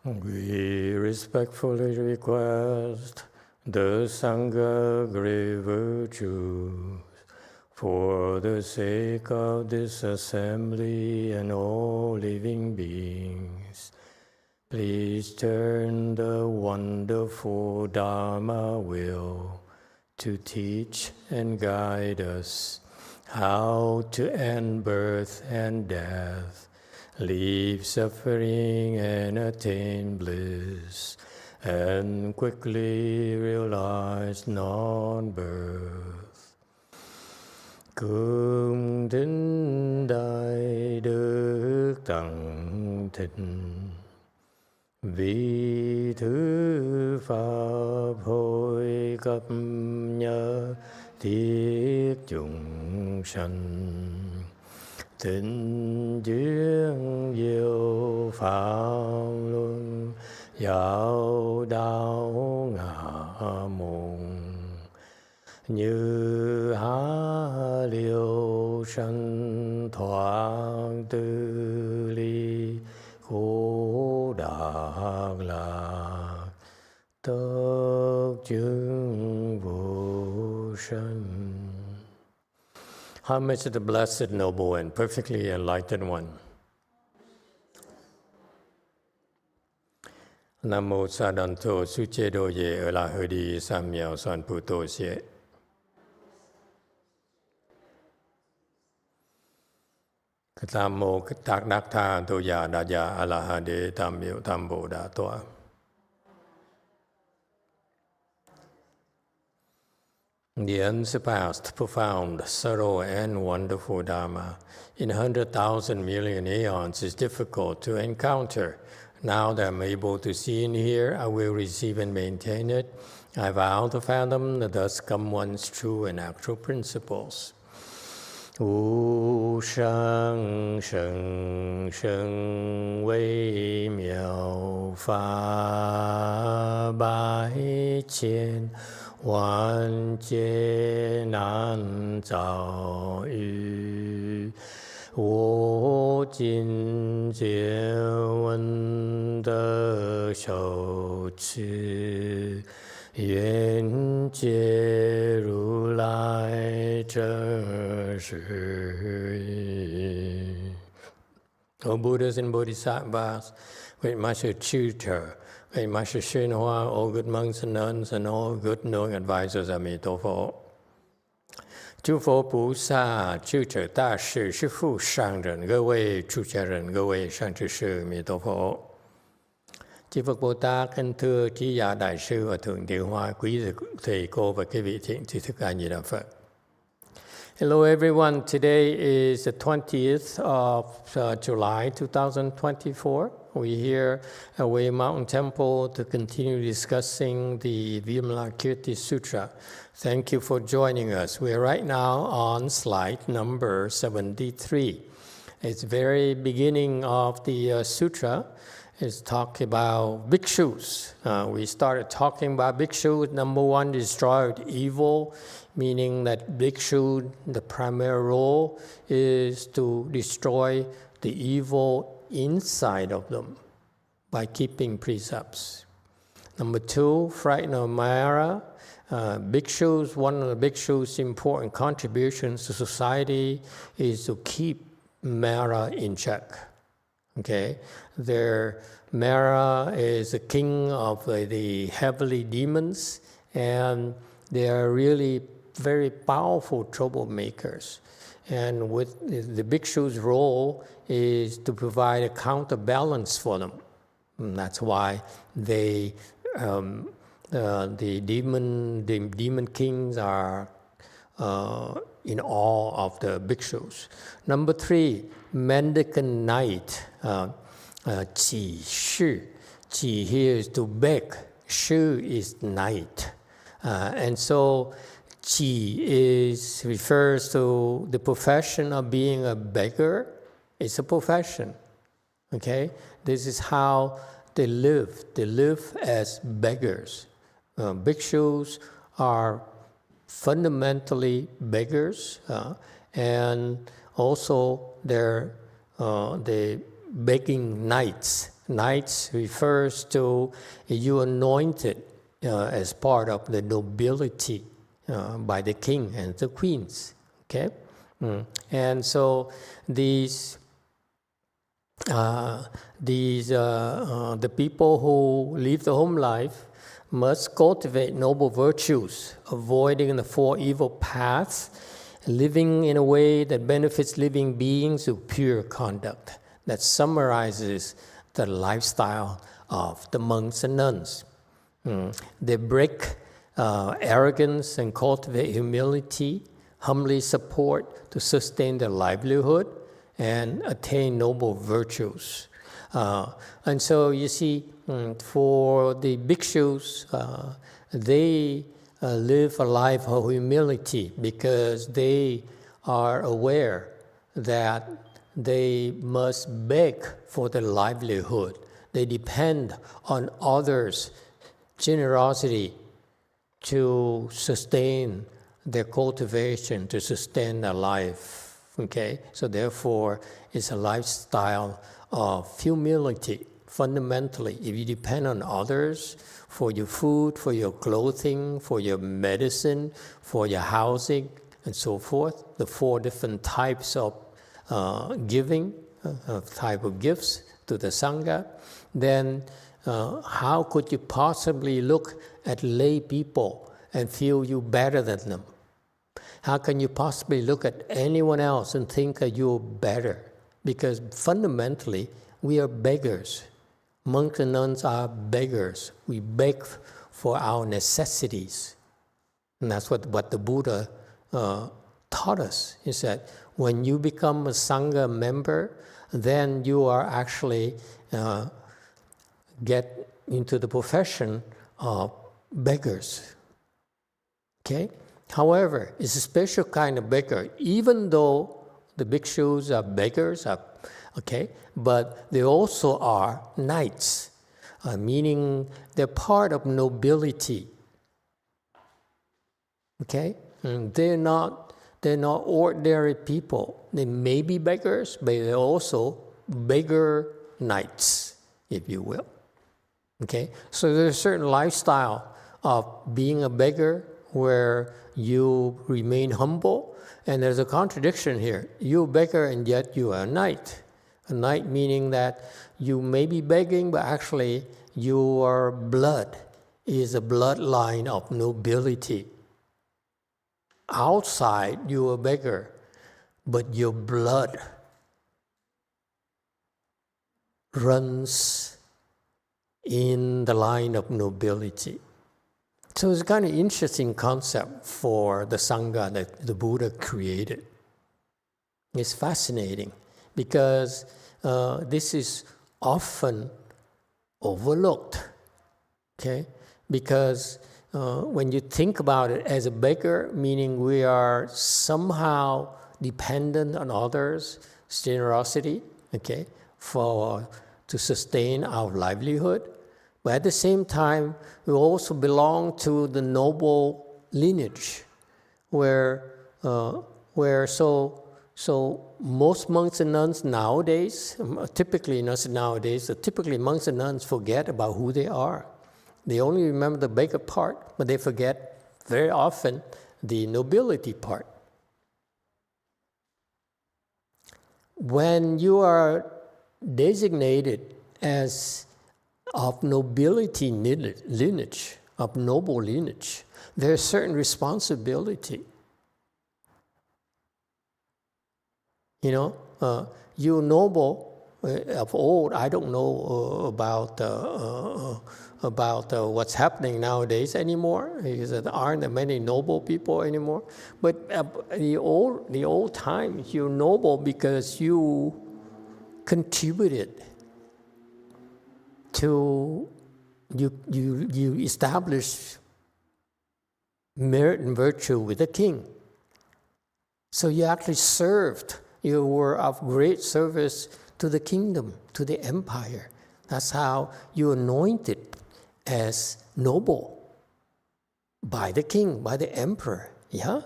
We respectfully request the Sangha great virtues for the sake of this assembly and all living beings. Please turn the wonderful Dharma wheel to teach and guide us how to end birth and death, leave suffering and attain bliss, and quickly realize non-birth. Cung thính đại đức tăng thịnh, vì thứ pháp hội cập nhớ thiết chúng sanh, thịnh duyên diệu pháp luân giáo đạo ngã môn, như há liêu sanh thoáng tư ly khổ đạc lạc tất chứng vô sanh. Homage to the Blessed, Noble, and perfectly enlightened one. Nam mô Sa Đàn Thô Su Chê Đô Ye Ở La Hơ Đi Sam Miao Soan Pu Tô Xie. Nam mô Tạc Đắc Tha Tô Ya Đà Ya A La Ha Đế Tam Miệu Tam Bồ Đà Tọa. The unsurpassed, profound, subtle, and wonderful Dharma in 100,000 million aeons is difficult to encounter. Now that I'm able to see and hear, I will receive and maintain it. I vow to fathom the thus come one's true and actual principles. Wu sheng sheng sheng wei miao fa bai qian wan jie nan zao yu. 我今见闻得受持，愿解如来真实。O Buddhas and Bodhisattvas, great Master Tutor, great Master YongHua, all good monks and nuns, and all good knowing advisors, Emitofuo. 诸佛菩萨、智者大士、师父上人、各位出家人、各位善知识，弥陀佛。Chư Phật Bồ Tát, kính thưa trí giả đại sư và thượng thiện hoa, quý thầy cô và quý vị thiện tri thức A Di Đà Phật. Hello everyone, today is the 20th of July 2024. We're here at Way Mountain Temple to continue discussing the Vimalakirti Sutra. Thank you for joining us. We are right now on slide number 73. It's the very beginning of the sutra. It's talking about bhikshus. We started talking about bhikshus. Number one, destroyed evil, meaning that bhikshu, the primary role is to destroy the evil inside of them by keeping precepts. Number two, frighten of Mara. Bhikshus, one of the bhikshus' important contributions to society is to keep Mara in check. Okay, their Mara is the king of the heavenly demons, and they are really very powerful troublemakers. And with the bhikshu's role is to provide a counterbalance for them. And that's why they the demon kings are in awe of the bhikshus. Number three, mendicant knight, qi shi. Qi here is to beg, shi is knight. And so qi refers to the profession of being a beggar. It's a profession, okay? This is how they live. They live as beggars. Bhikshus are fundamentally beggars, and also they're the begging knights. Knights refers to you anointed as part of the nobility by the king and the queens. Okay, and so the people who live the home life must cultivate noble virtues, avoiding the four evil paths, living in a way that benefits living beings with pure conduct. That summarizes the lifestyle of the monks and nuns. They break arrogance and cultivate humility, humbly support to sustain their livelihood, and attain noble virtues. And so you see, for the bhikshus, they live a life of humility because they are aware that they must beg for their livelihood. They depend on others' generosity to sustain their cultivation, to sustain their life. Okay, so therefore, it's a lifestyle of humility. Fundamentally, if you depend on others for your food, for your clothing, for your medicine, for your housing, and so forth, the four different types of giving, type of gifts to the Sangha, then how could you possibly look at lay people and feel you better than them? How can you possibly look at anyone else and think that you're better? Because fundamentally, we are beggars. Monks and nuns are beggars. We beg for our necessities. And that's what the Buddha taught us. He said, when you become a Sangha member, then you are actually get into the profession of beggars. Okay? However, it's a special kind of beggar, even though the bhikshus are beggars, okay, but they also are knights, meaning they're part of nobility. Okay? They're not ordinary people. They may be beggars, but they're also beggar knights, if you will. Okay? So there's a certain lifestyle of being a beggar where you remain humble, and there's a contradiction here. You're a beggar and yet you are a knight. A knight meaning that you may be begging, but actually your blood is a bloodline of nobility. Outside, you're a beggar, but your blood runs in the line of nobility. So it's a kind of interesting concept for the Sangha that the Buddha created. It's fascinating because this is often overlooked, okay? Because when you think about it as a beggar, meaning we are somehow dependent on others' generosity, okay, to sustain our livelihood. But at the same time, we also belong to the noble lineage, where most monks and nuns nowadays, typically monks and nuns forget about who they are. They only remember the beggar part, but they forget very often the nobility part. When you are designated as of nobility lineage, of noble lineage, there's certain responsibility. You know, you're noble of old. I don't know about what's happening nowadays anymore, because there aren't many noble people anymore. But the old times, you're noble because you contributed to you establish merit and virtue with the king. So you actually served. You were of great service to the kingdom, to the empire. That's how you anointed as noble by the king, by the emperor. Yeah?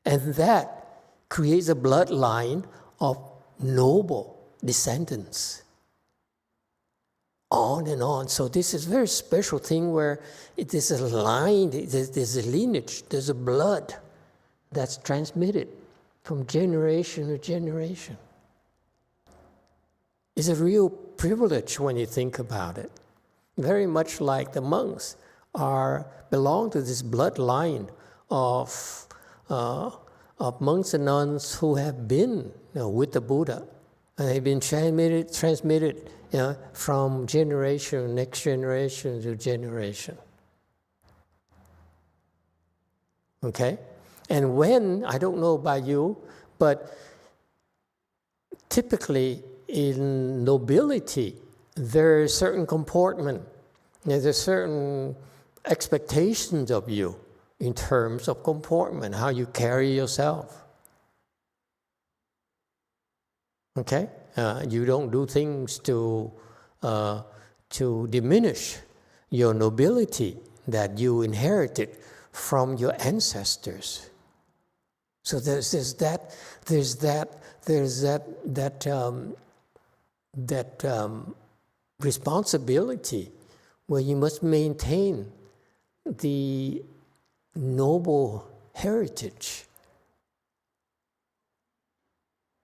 And that creates a bloodline of noble descendants. on and on. So this is a very special thing where it is a line, there's a lineage, there's a blood that's transmitted from generation to generation. It's a real privilege when you think about it. Very much like the monks belong to this bloodline of monks and nuns who have been with the Buddha. And they've been transmitted from generation, next generation to generation. Okay? And when, I don't know about you, but typically in nobility, there is certain comportment, there's certain expectations of you in terms of comportment, how you carry yourself. Okay? You don't do things to diminish your nobility that you inherited from your ancestors. So there's that responsibility where you must maintain the noble heritage.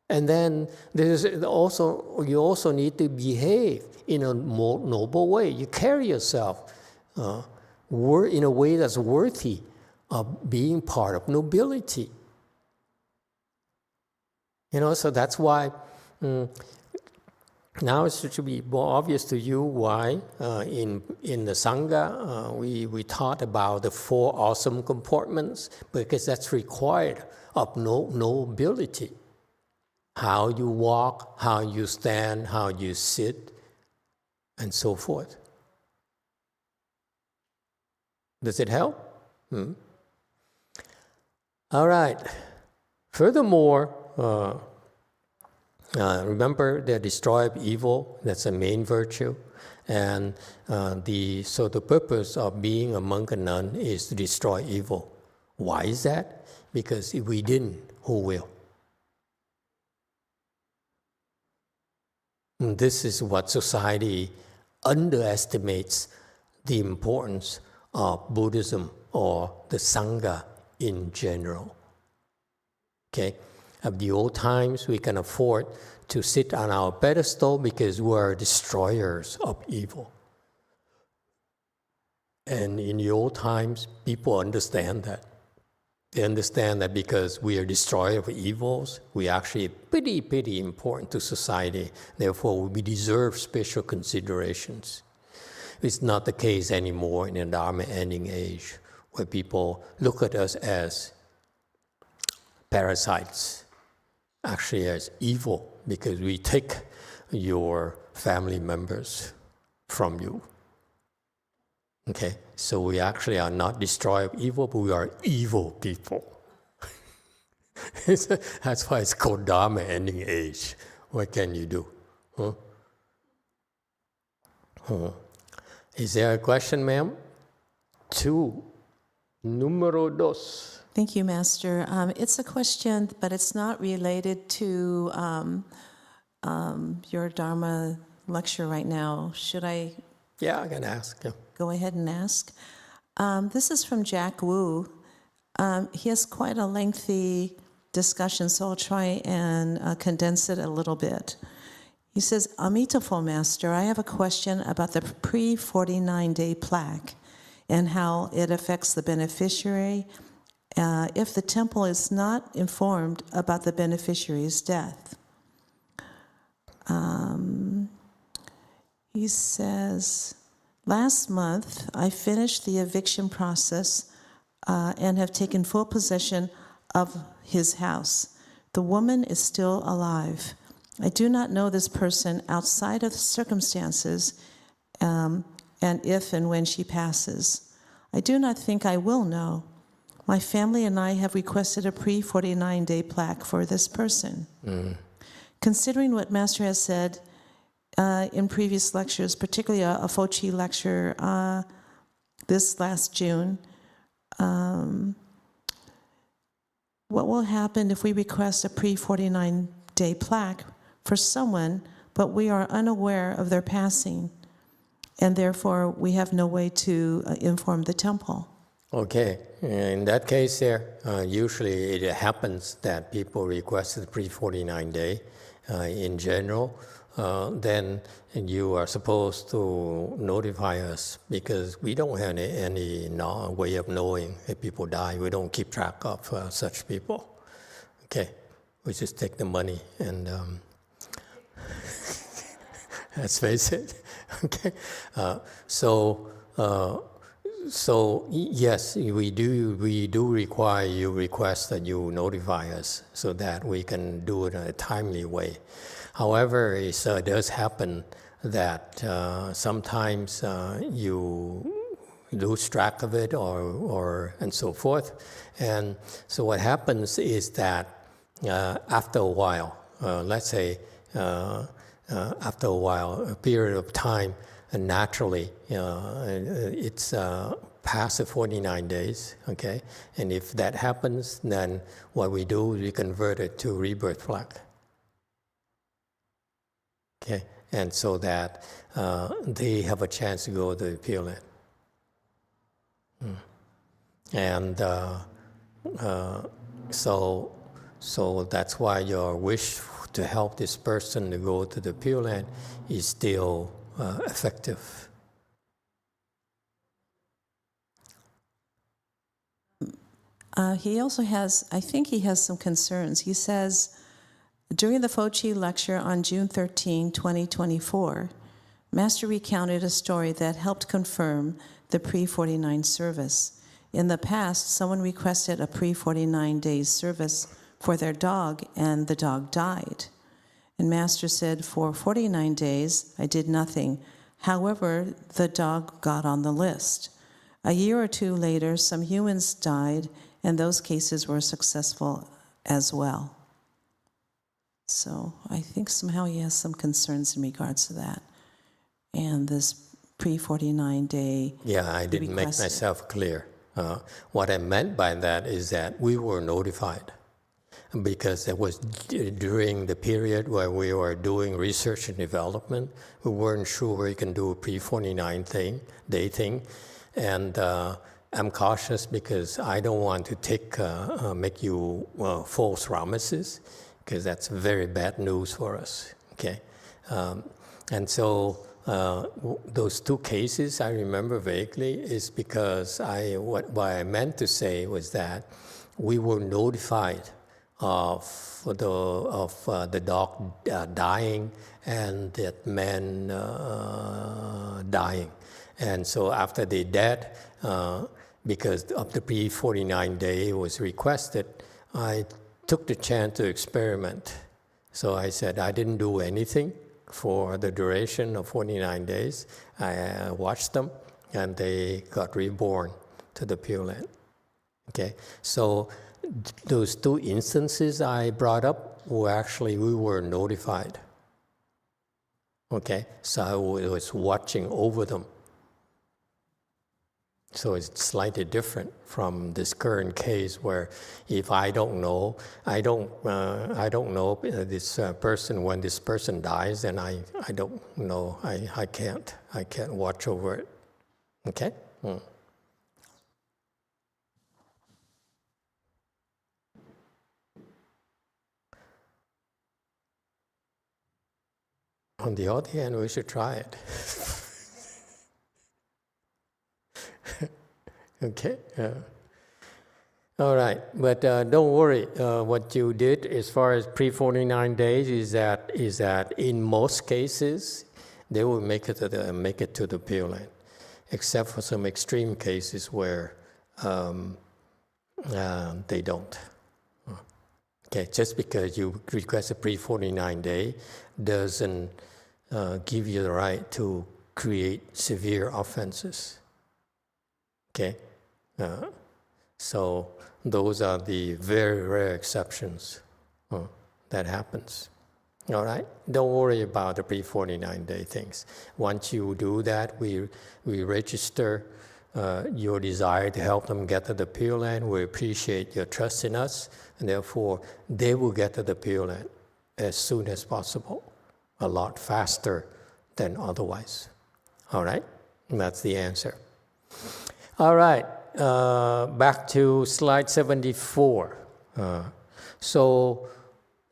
And then you also need to behave in a more noble way. You carry yourself in a way that's worthy of being part of nobility. So that's why now it should be more obvious to you why in the Sangha we taught about the 4 awesome comportments, because that's required of nobility. How you walk, how you stand, how you sit, and so forth. Does it help? All right. Furthermore, remember the destroy of evil, that's a main virtue. And so the purpose of being a monk and nun is to destroy evil. Why is that? Because if we didn't, who will? And this is what society underestimates the importance of Buddhism or the Sangha in general. Okay? Of the old times, we can afford to sit on our pedestal because we are destroyers of evil. And in the old times, people understand that. They understand that because we are destroyers of evils, we are actually pretty important to society. Therefore, we deserve special considerations. It's not the case anymore in the Dharma ending age, where people look at us as parasites, actually as evil, because we take your family members from you. Okay, so we actually are not destroyers of evil, but we are evil people. That's why it's called Dharma ending age. What can you do? Is there a question, ma'am? 2. Numero 2. Thank you, Master. It's a question, but it's not related to your Dharma lecture right now. Should I? Yeah, I can ask. Yeah. Go ahead and ask. This is from Jack Wu. He has quite a lengthy discussion, so I'll try and condense it a little bit. He says, Emitofuo, Master, I have a question about the pre-49-day plaque and how it affects the beneficiary if the temple is not informed about the beneficiary's death. He says, last month I finished the eviction process and have taken full possession of his house. The woman is still alive. I do not know this person outside of the circumstances and if and when she passes. I do not think I will know. My family and I have requested a pre-49-day plaque for this person. Considering what Master has said in previous lectures, particularly a Fochi lecture this last June, what will happen if we request a pre-49-day plaque for someone, but we are unaware of their passing? and therefore we have no way to inform the temple. Okay, in that case there, usually it happens that people request the pre-49 day in general. Then you are supposed to notify us because we don't have any way of knowing if people die. We don't keep track of such people. Okay, we just take the money and let's face it. Okay, so yes, we do require you request that you notify us so that we can do it in a timely way. However, it does happen that sometimes you lose track of it or and so forth. And so what happens is that after a while, let's say after a while, a period of time, naturally, it's past the 49 days, okay? And if that happens, then what we do is we convert it to rebirth plaque. Okay, and so that they have a chance to go to the Pure Land. And so that's why your wish to help this person to go to the Pure Land is still effective. He also has, I think he has some concerns. He says, during the Fochi lecture on June 13, 2024, Master recounted a story that helped confirm the pre-49 service. In the past, someone requested a pre-49 days service for their dog, and the dog died. And Master said, for 49 days, I did nothing. However, the dog got on the list. A year or two later, some humans died, and those cases were successful as well. So I think somehow he has some concerns in regards to that. And this pre-49 day Yeah, I didn't make myself clear. What I meant by that is that we were notified because it was during the period where we were doing research and development. We weren't sure we can do a pre-49 day thing. And I'm cautious because I don't want to make you false promises, because that's very bad news for us, okay? And so those two cases I remember vaguely is because what I meant to say was that we were notified of the dog dying and that man dying. And so after they died, because of the pre-49 day was requested, I took the chance to experiment. So I said I didn't do anything for the duration of 49 days. I watched them, and they got reborn to the Pure Land. Okay, so those two instances I brought up were actually, we were notified. Okay, so I was watching over them. So it's slightly different from this current case where if I don't know this person, when this person dies, then I don't know, I can't watch over it. Okay? On the other hand, we should try it. Okay. All right, but don't worry. What you did as far as pre-49 days is that in most cases they will make it to the Pure Land, except for some extreme cases where they don't. Okay, just because you request a pre-49 day doesn't give you the right to create severe offenses. Okay, so those are the very rare exceptions that happens. All right, don't worry about the pre-49 day things. Once you do that, we register your desire to help them get to the Pure Land. We appreciate your trust in us, and therefore they will get to the Pure Land as soon as possible, a lot faster than otherwise. All right? That's the answer. All right. Back to slide 74. So,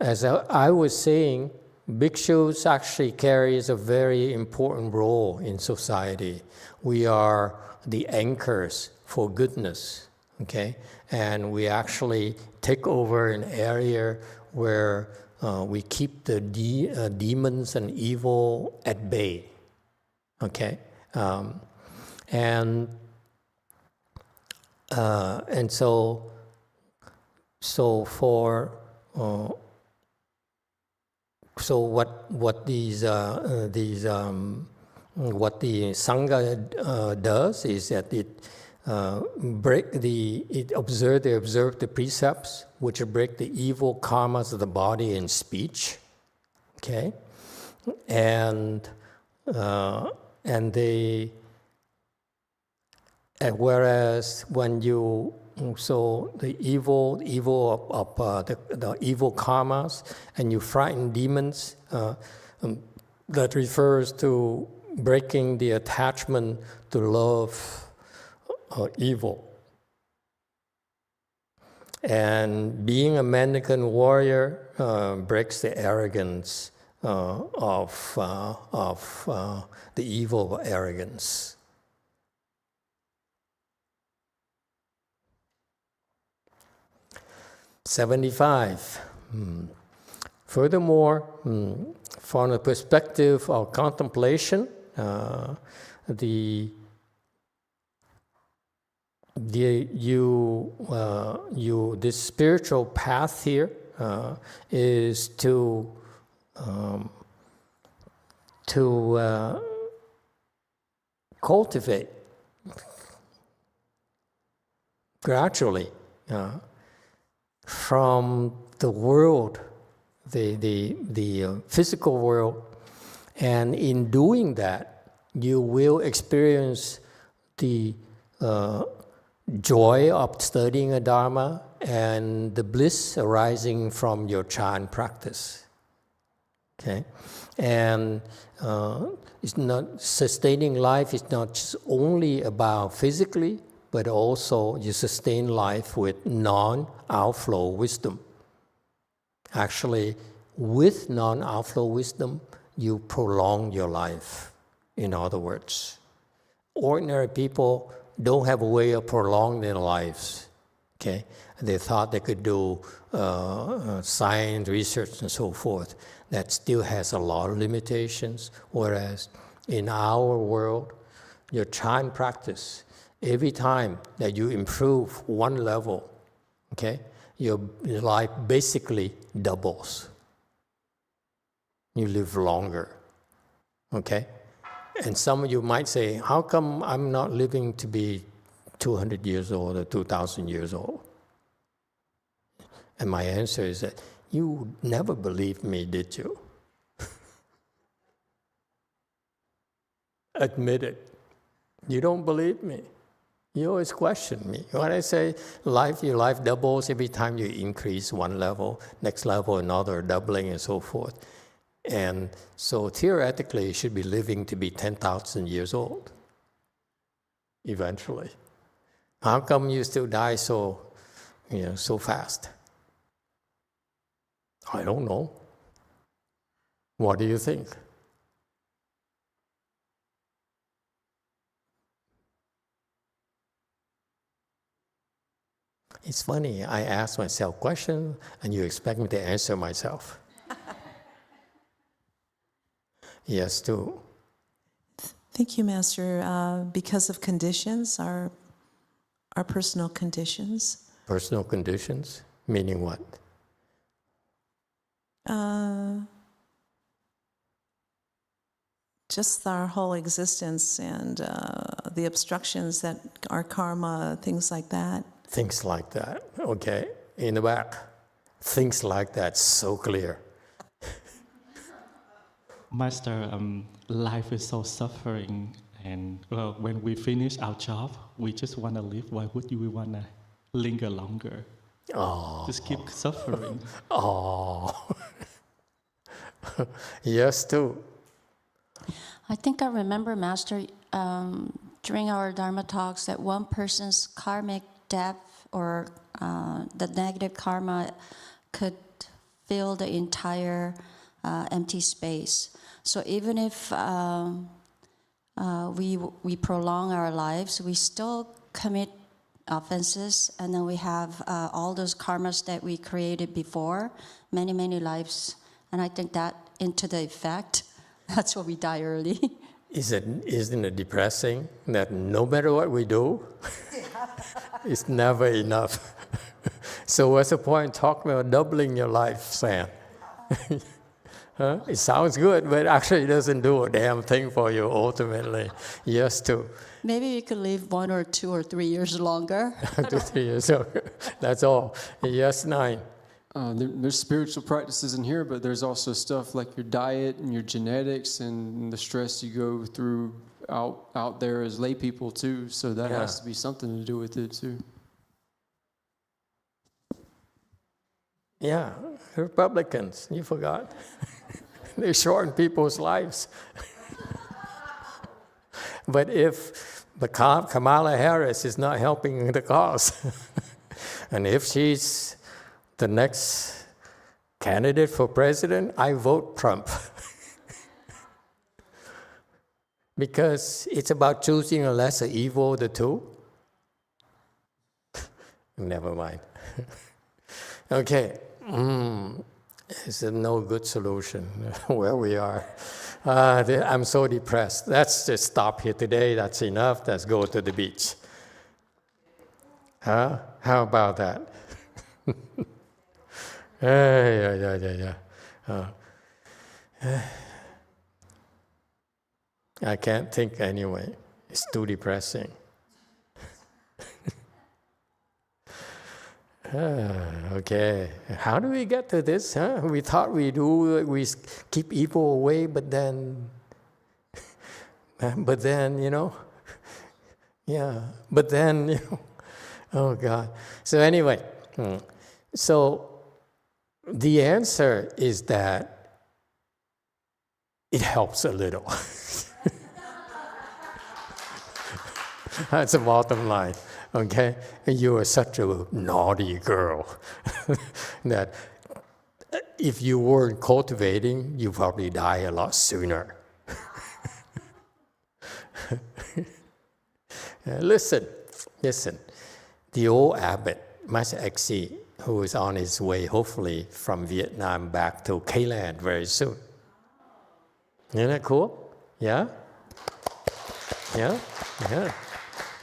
as I was saying, bhikshus actually carries a very important role in society. We are the anchors for goodness, okay? And we actually take over an area where we keep the demons and evil at bay, okay? And what the Sangha does is that they observe the precepts which break the evil karmas of the body and speech, okay, and whereas when you the evil of the evil karmas, and you frighten demons, that refers to breaking the attachment to love evil. And being a mendicant warrior breaks the arrogance of the evil arrogance. '75. Furthermore, from the perspective of contemplation, this spiritual path here is to cultivate gradually from the world, the physical world, and in doing that, you will experience the joy of studying a Dharma and the bliss arising from your Chan practice. Okay, and it's not sustaining life is not just only about physically, but also you sustain life with non-outflow wisdom. Actually, with non-outflow wisdom, you prolong your life, in other words. Ordinary people don't have a way of prolonging their lives, okay? They thought they could do science, research, and so forth. That still has a lot of limitations, whereas in our world, your Chan practice, every time that you improve one level, okay, your life basically doubles. You live longer, okay? And some of you might say, how come I'm not living to be 200 years old or 2,000 years old? And my answer is that you never believed me, did you? Admit it. You don't believe me. You always question me. When I say your life doubles every time you increase one level, next level another, doubling and so forth. And so theoretically, you should be living to be 10,000 years old, eventually. How come you still die so fast? I don't know. What do you think? It's funny, I ask myself questions and you expect me to answer myself. Yes, too. Thank you, Master. Because of conditions, our personal conditions. Personal conditions? Meaning what? Just our whole existence and the obstructions that our karma, things like that. Things like that, okay. In the back, things like that, so clear. Master, life is so suffering, and when we finish our job, we just want to live. Why would we want to linger longer? Oh. Just keep suffering. Oh. Yes, too. I think I remember, Master, during our Dharma talks, that one person's karmic debt or the negative karma could fill the entire empty space. So even if we prolong our lives, we still commit offenses, and then we have all those karmas that we created before, many lives, and I think that into the effect, that's why we die early. Isn't it depressing that no matter what we do, it's never enough? So what's the point talking about doubling your life, Sam? Huh? It sounds good, but actually it doesn't do a damn thing for you ultimately. Yes, too. Maybe we could live 1 or 2 or 3 years longer. 2, 3 years, that's all. Yes, 9. There's spiritual practices in here, but there's also stuff like your diet and your genetics and the stress you go through out there as lay people too. So that has to be something to do with it too. Yeah, Republicans, you forgot. They shorten people's lives. But if Kamala Harris is not helping the cause, and if she's the next candidate for president, I vote Trump. Because it's about choosing a lesser evil of the two. Never mind. Okay. It's no good solution where we are. I'm so depressed. Let's just stop here today. That's enough. Let's go to the beach. Huh? How about that? Yeah. I can't think anyway. It's too depressing. Okay, how do we get to this? Huh? We thought we keep evil away, but then, oh God. So anyway, so the answer is that it helps a little. That's the bottom line. Okay, you are such a naughty girl that if you weren't cultivating, you probably die a lot sooner. Listen. The old abbot, Master Exi, who is on his way, hopefully, from Vietnam back to K-Land very soon. Isn't that cool? Yeah?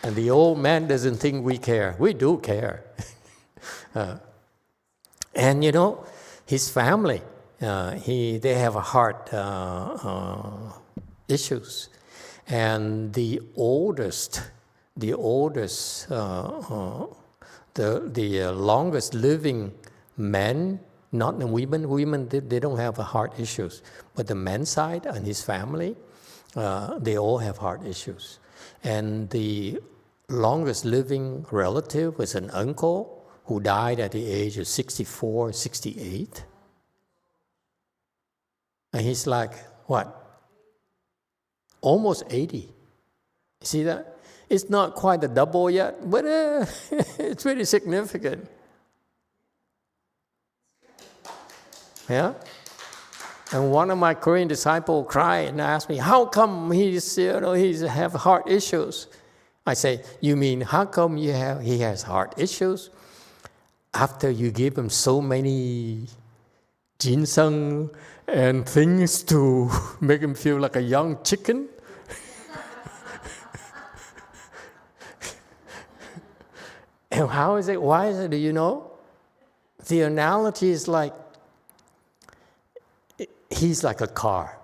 And the old man doesn't think we care. We do care. And his family, they have heart issues. And the longest living men, not the women they don't have heart issues. But the men's side and his family, they all have heart issues. And the longest living relative was an uncle who died at the age of 64, 68. And he's like, what? Almost 80. You see that? It's not quite a double yet, but it's pretty significant. Yeah? And one of my Korean disciples cried and asked me, how come he's have heart issues? I say, you mean how come he has heart issues? After you give him so many ginseng and things to make him feel like a young chicken? And how is it? Why is it? Do you know? The analogy is like, he's like a car.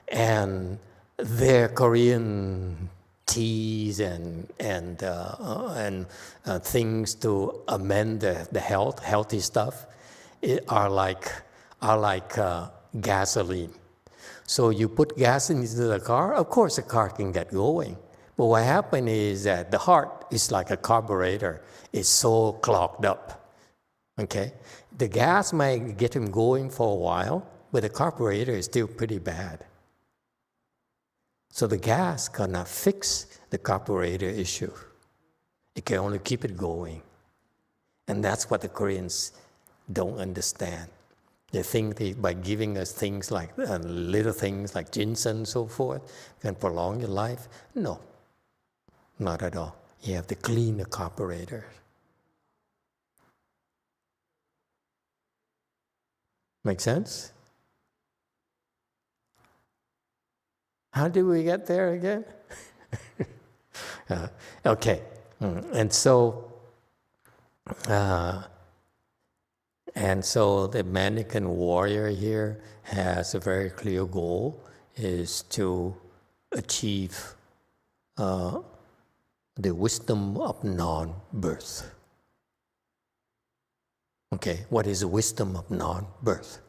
And their Korean teas and things to amend the healthy stuff are like gasoline. So you put gas into the car, of course the car can get going. But what happens is that the heart is like a carburetor. It's so clogged up. Okay? The gas might get him going for a while, but the carburetor is still pretty bad. So the gas cannot fix the carburetor issue. It can only keep it going. And that's what the Koreans don't understand. They think by giving us things like little things like ginseng and so forth can prolong your life. No, not at all. You have to clean the carburetor. Make sense? How did we get there again? Okay, and so the Dominican warrior here has a very clear goal, is to achieve the wisdom of non-birth. Okay, what is the wisdom of non-birth?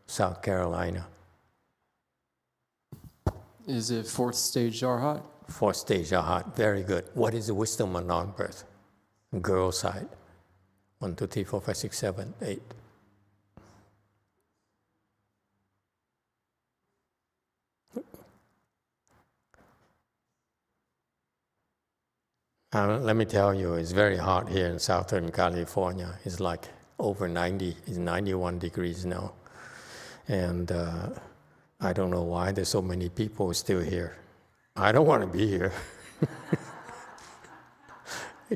South Carolina. Is it fourth stage Arhat? Fourth stage Arhat, very good. What is the wisdom of non-birth? Girl side. 1, 2, 3, 4, 5, 6, 7, 8. Let me tell you, it's very hot here in Southern California. It's like over 90, it's 91 degrees now. And I don't know why there's so many people still here. I don't want to be here.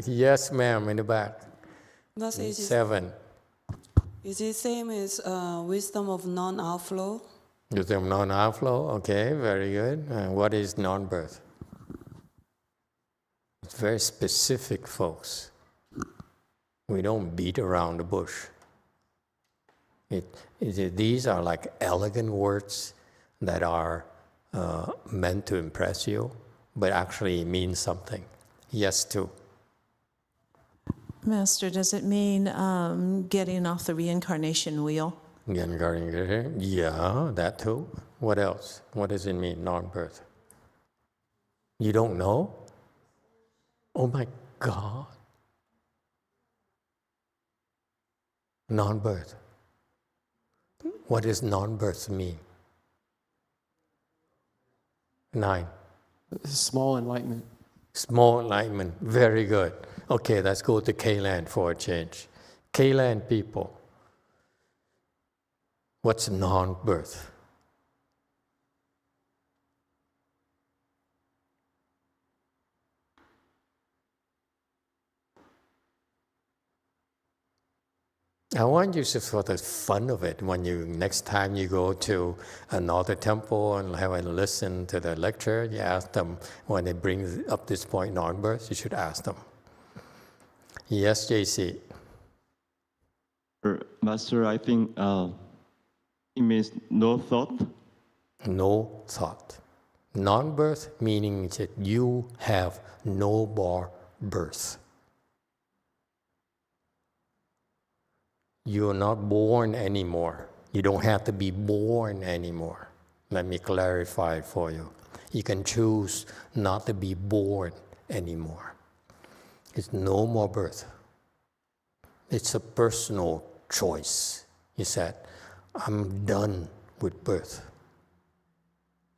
Yes, ma'am, in the back. That's it. 7. Is it same as wisdom of non-outflow? Wisdom of non-outflow, okay, very good. What is non-birth? It's very specific, folks. We don't beat around the bush. These are like elegant words that are meant to impress you, but actually mean something. Yes, too. Master, does it mean getting off the reincarnation wheel? Yeah, that too. What else? What does it mean, non-birth? You don't know? Oh my God. Non-birth. What does non-birth mean? 9. Small enlightenment. Small enlightenment, very good. Okay, let's go to K-Land for a change. K-Land people, what's non-birth? I want you to, for the fun of it, when you next time you go to another temple and have a listen to the lecture, you ask them when they bring up this point non-birth, you should ask them. Yes, JC. Master, I think it means no thought. No thought. Non-birth meaning that you have no more birth. You're not born anymore. You don't have to be born anymore. Let me clarify for you. You can choose not to be born anymore. It's no more birth. It's a personal choice. You said, I'm done with birth.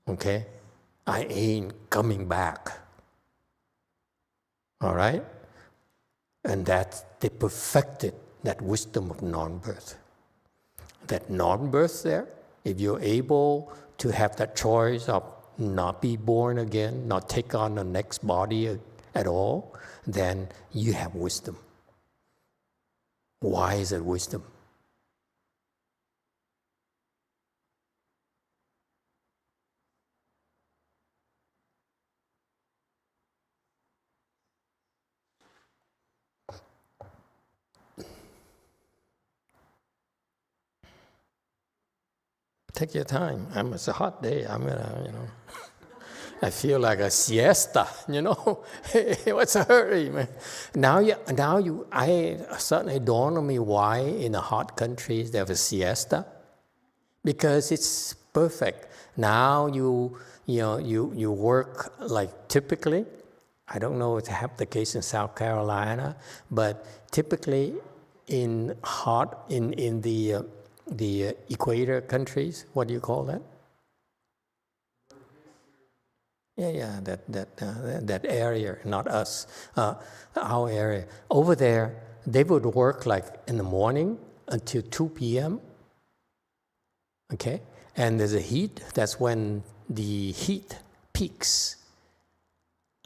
Okay? I ain't coming back. All right? And that's the perfected that wisdom of non-birth. That non-birth there, if you're able to have that choice of not be born again, not take on the next body at all, then you have wisdom. Why is it wisdom? Take your time. It's a hot day. I'm gonna, I feel like a siesta, What's a hurry, man? I suddenly dawned on me why in the hot countries they have a siesta. Because it's perfect. Now you work like typically, I don't know if they have the case in South Carolina, but typically in the equator countries, what do you call that? Yeah, that area, not us, our area. Over there, they would work like in the morning until 2 p.m. Okay, and there's a heat. That's when the heat peaks.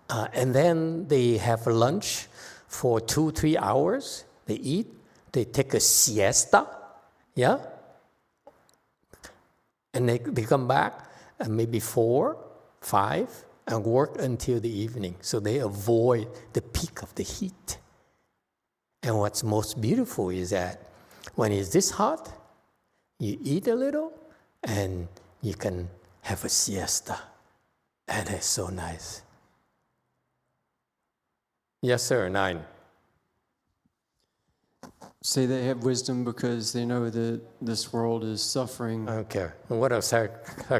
And then they have lunch for 2-3 hours. They eat. They take a siesta. Yeah. And they come back maybe 4, 5, and work until the evening. So they avoid the peak of the heat. And what's most beautiful is that when it's this hot, you eat a little and you can have a siesta. And it's so nice. Yes, sir, 9. Say they have wisdom because they know that this world is suffering. Okay. What of South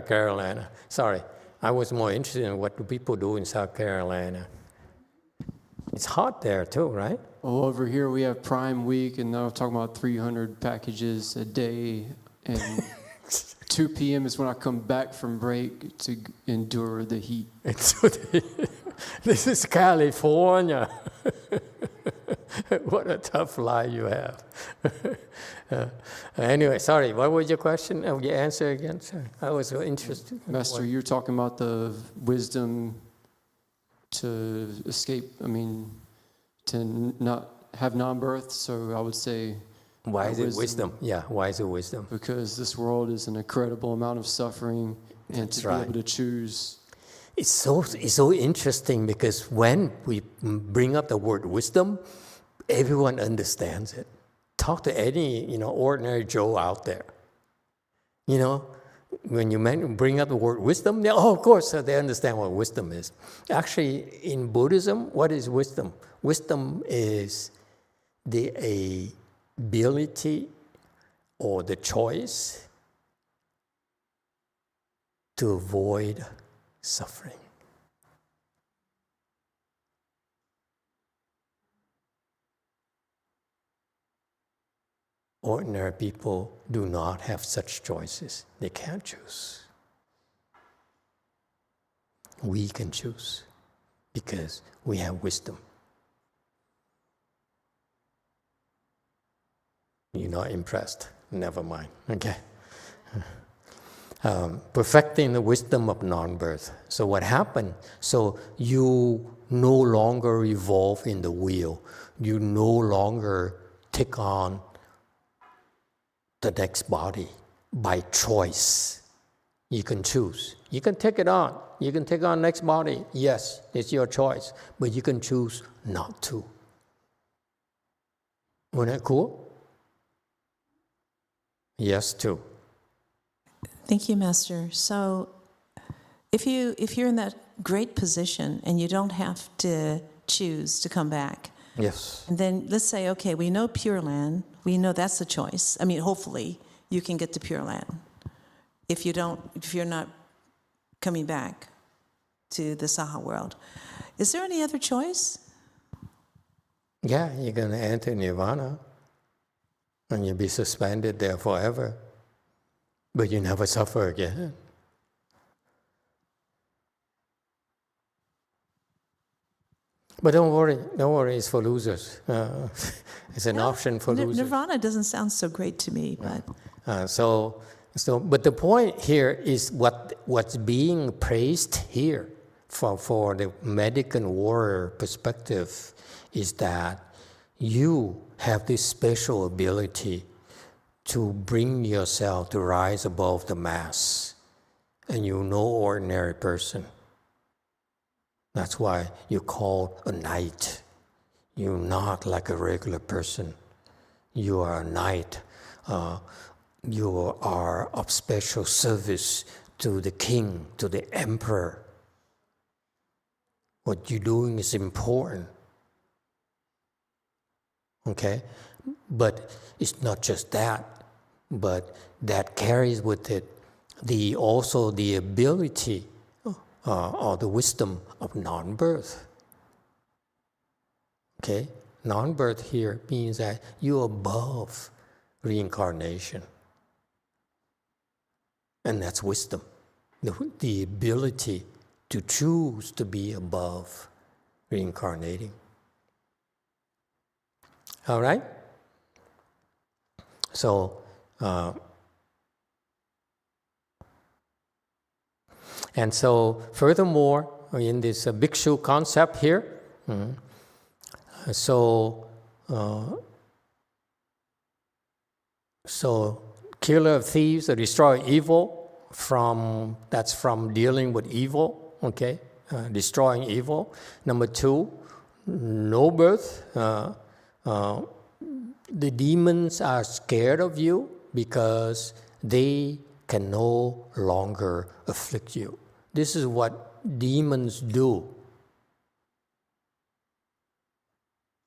Carolina? Sorry, I was more interested in what do people do in South Carolina. It's hot there too, right? Well, over here we have Prime Week, and now I'm talking about 300 packages a day. And 2 p.m. is when I come back from break to endure the heat. This is California. What a tough life you have. Anyway, sorry, what was your question? Oh, your answer again? Sorry. I was so interested. Master, you're talking about the wisdom to escape, to not have non-birth. So I would say... Why is it wisdom? Yeah, why is it wisdom? Because this world is an incredible amount of suffering, and That's to be able to choose... It's so interesting because when we bring up the word wisdom, everyone understands it. Talk to any ordinary Joe out there. When you bring up the word wisdom, of course they understand what wisdom is. Actually, in Buddhism, what is wisdom? Wisdom is the ability or the choice to avoid suffering. Ordinary people do not have such choices. They can't choose. We can choose because we have wisdom. You're not impressed? Never mind. Okay. Perfecting the wisdom of non-birth. So what happened? So you no longer evolve in the wheel. You no longer take on the next body by choice. You can choose. You can take it on. You can take on next body. Yes, it's your choice. But you can choose not to. Isn't that cool? Yes, too. Thank you, Master. So if you're in that great position and you don't have to choose to come back, yes. And then let's say, okay, we know Pure Land. We know that's a choice. Hopefully you can get to Pure Land if you're not coming back to the Saha world. Is there any other choice? Yeah, you're going to enter Nirvana and you'll be suspended there forever. But you never suffer again. But don't worry, it's for losers. It's an option for losers. Nirvana doesn't sound so great to me, but... But the point here is what's being praised here for the medical warrior perspective is that you have this special ability to bring yourself to rise above the mass. And you're no ordinary person. That's why you're called a knight. You're not like a regular person. You are a knight. You are of special service to the king, to the emperor. What you're doing is important. Okay? But it's not just that, but that carries with it also the ability or the wisdom of non-birth. Okay? Non-birth here means that you're above reincarnation. And that's wisdom. The ability to choose to be above reincarnating. All right? So, and so furthermore, in this bhikshu concept here, so killer of thieves, destroy evil, that's from dealing with evil, okay? Destroying evil. Number 2, no birth. The demons are scared of you because they can no longer afflict you. This is what demons do.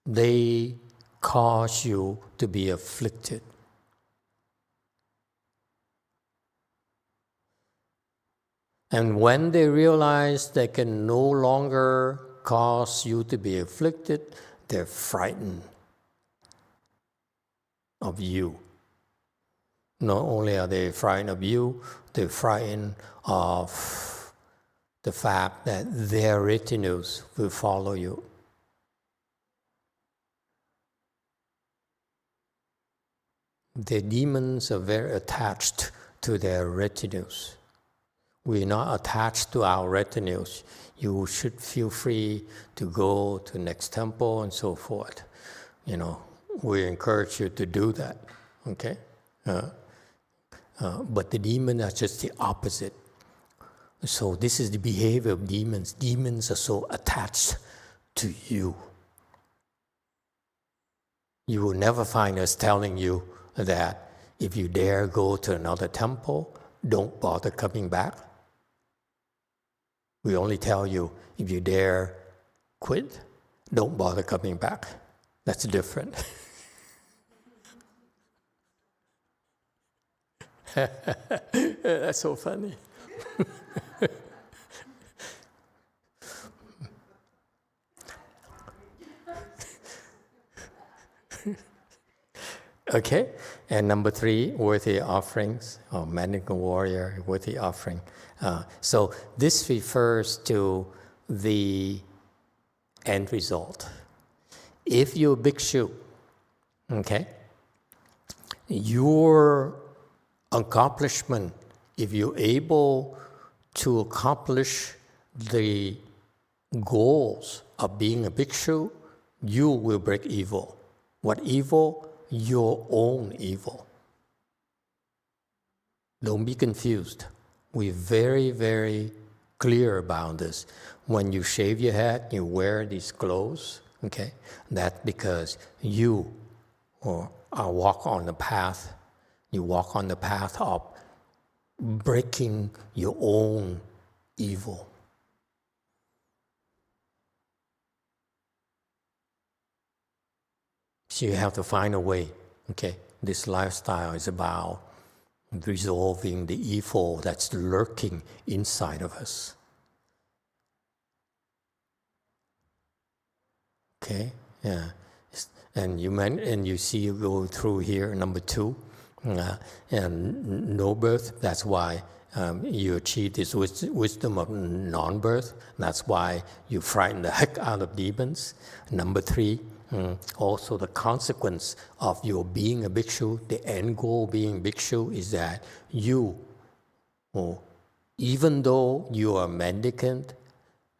They cause you to be afflicted. And when they realize they can no longer cause you to be afflicted, they're frightened of you. Not only are they frightened of you, they're frightened of the fact that their retinues will follow you. The demons are very attached to their retinues. We're not attached to our retinues. You should feel free to go to the next temple and so forth. You know, we encourage you to do that, okay? But the demons are just the opposite. So this is the behavior of demons. Demons are so attached to you. You will never find us telling you that if you dare go to another temple, don't bother coming back. We only tell you, if you dare quit, don't bother coming back. That's different. That's so funny. Okay, and number 3, worthy offerings, or medical warrior, worthy offering. So this refers to the end result. If you're a bhikshu, okay, your accomplishment, if you're able to accomplish the goals of being a bhikshu, you will break evil. What evil? Your own evil. Don't be confused. We're very, very clear about this. When you shave your head, you wear these clothes, okay? That's because you walk on the path. You walk on the path of breaking your own evil. So you have to find a way, okay? This lifestyle is about resolving the evil that's lurking inside of us. Okay, yeah. And you see you go through here, number 2, and no birth. That's why you achieve this wisdom of non-birth. That's why you frighten the heck out of demons. Number 3, also the consequence of your being a bhikshu, the end goal of being bhikshu is that you, even though you are mendicant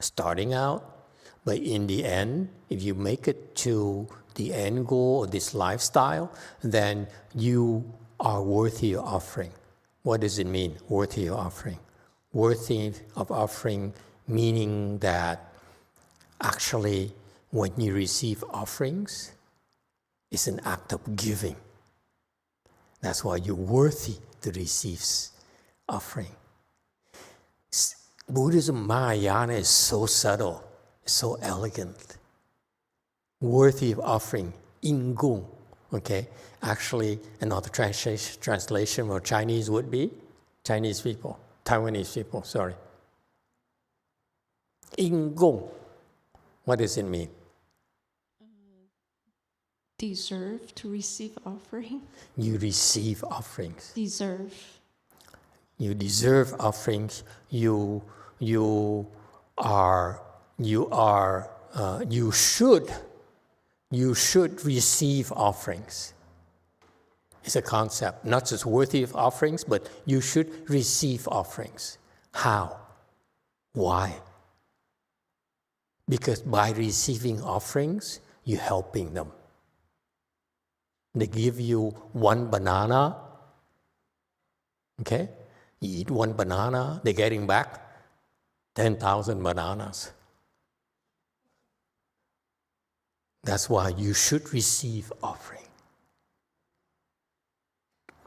starting out, but in the end, if you make it to the end goal of this lifestyle, then you are worthy of offering. What does it mean, worthy of offering? Worthy of offering meaning that actually when you receive offerings, it's an act of giving. That's why you're worthy to receive offering. Buddhism, Mahayana is so subtle, so elegant. Worthy of offering, ingung, okay? Actually, another translation of Chinese would be, Taiwanese people, sorry. Ingung, what does it mean? Deserve to receive offering. You receive offerings. Deserve. You deserve offerings. You you should receive offerings. It's a concept, not just worthy of offerings, but you should receive offerings. How? Why? Because by receiving offerings, you're helping them. They give you one banana, okay? You eat one banana, they're getting back 10,000 bananas. That's why you should receive offering.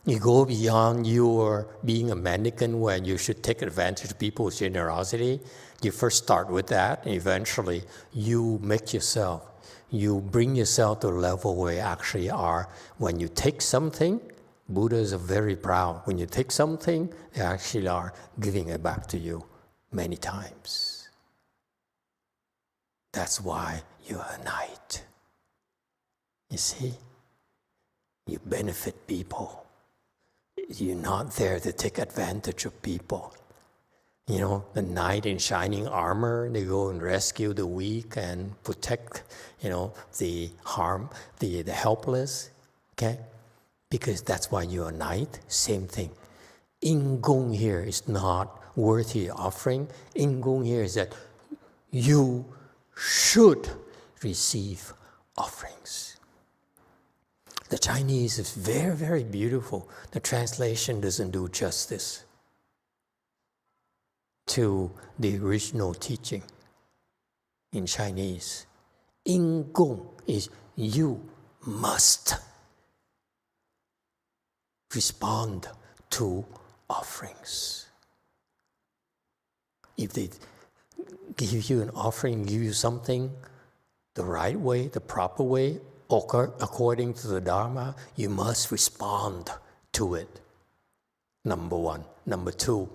You go beyond your being a mendicant where you should take advantage of people's generosity. You first start with that, and eventually you bring yourself to a level where you actually are. When you take something, Buddhas are very proud. When you take something, they actually are giving it back to you many times. That's why you're a knight. You see? You benefit people. You're not there to take advantage of people. You know, the knight in shining armor, they go and rescue the weak and protect, the helpless, okay? Because that's why you're a knight. Same thing. Ingong here is not worthy offering. Ingong here is that you should receive offerings. The Chinese is very, very beautiful. The translation doesn't do justice to the original teaching in Chinese. Ingong is you must respond to offerings. If they give you an offering, give you something the right way, the proper way, according to the Dharma, you must respond to it. Number one. Number two,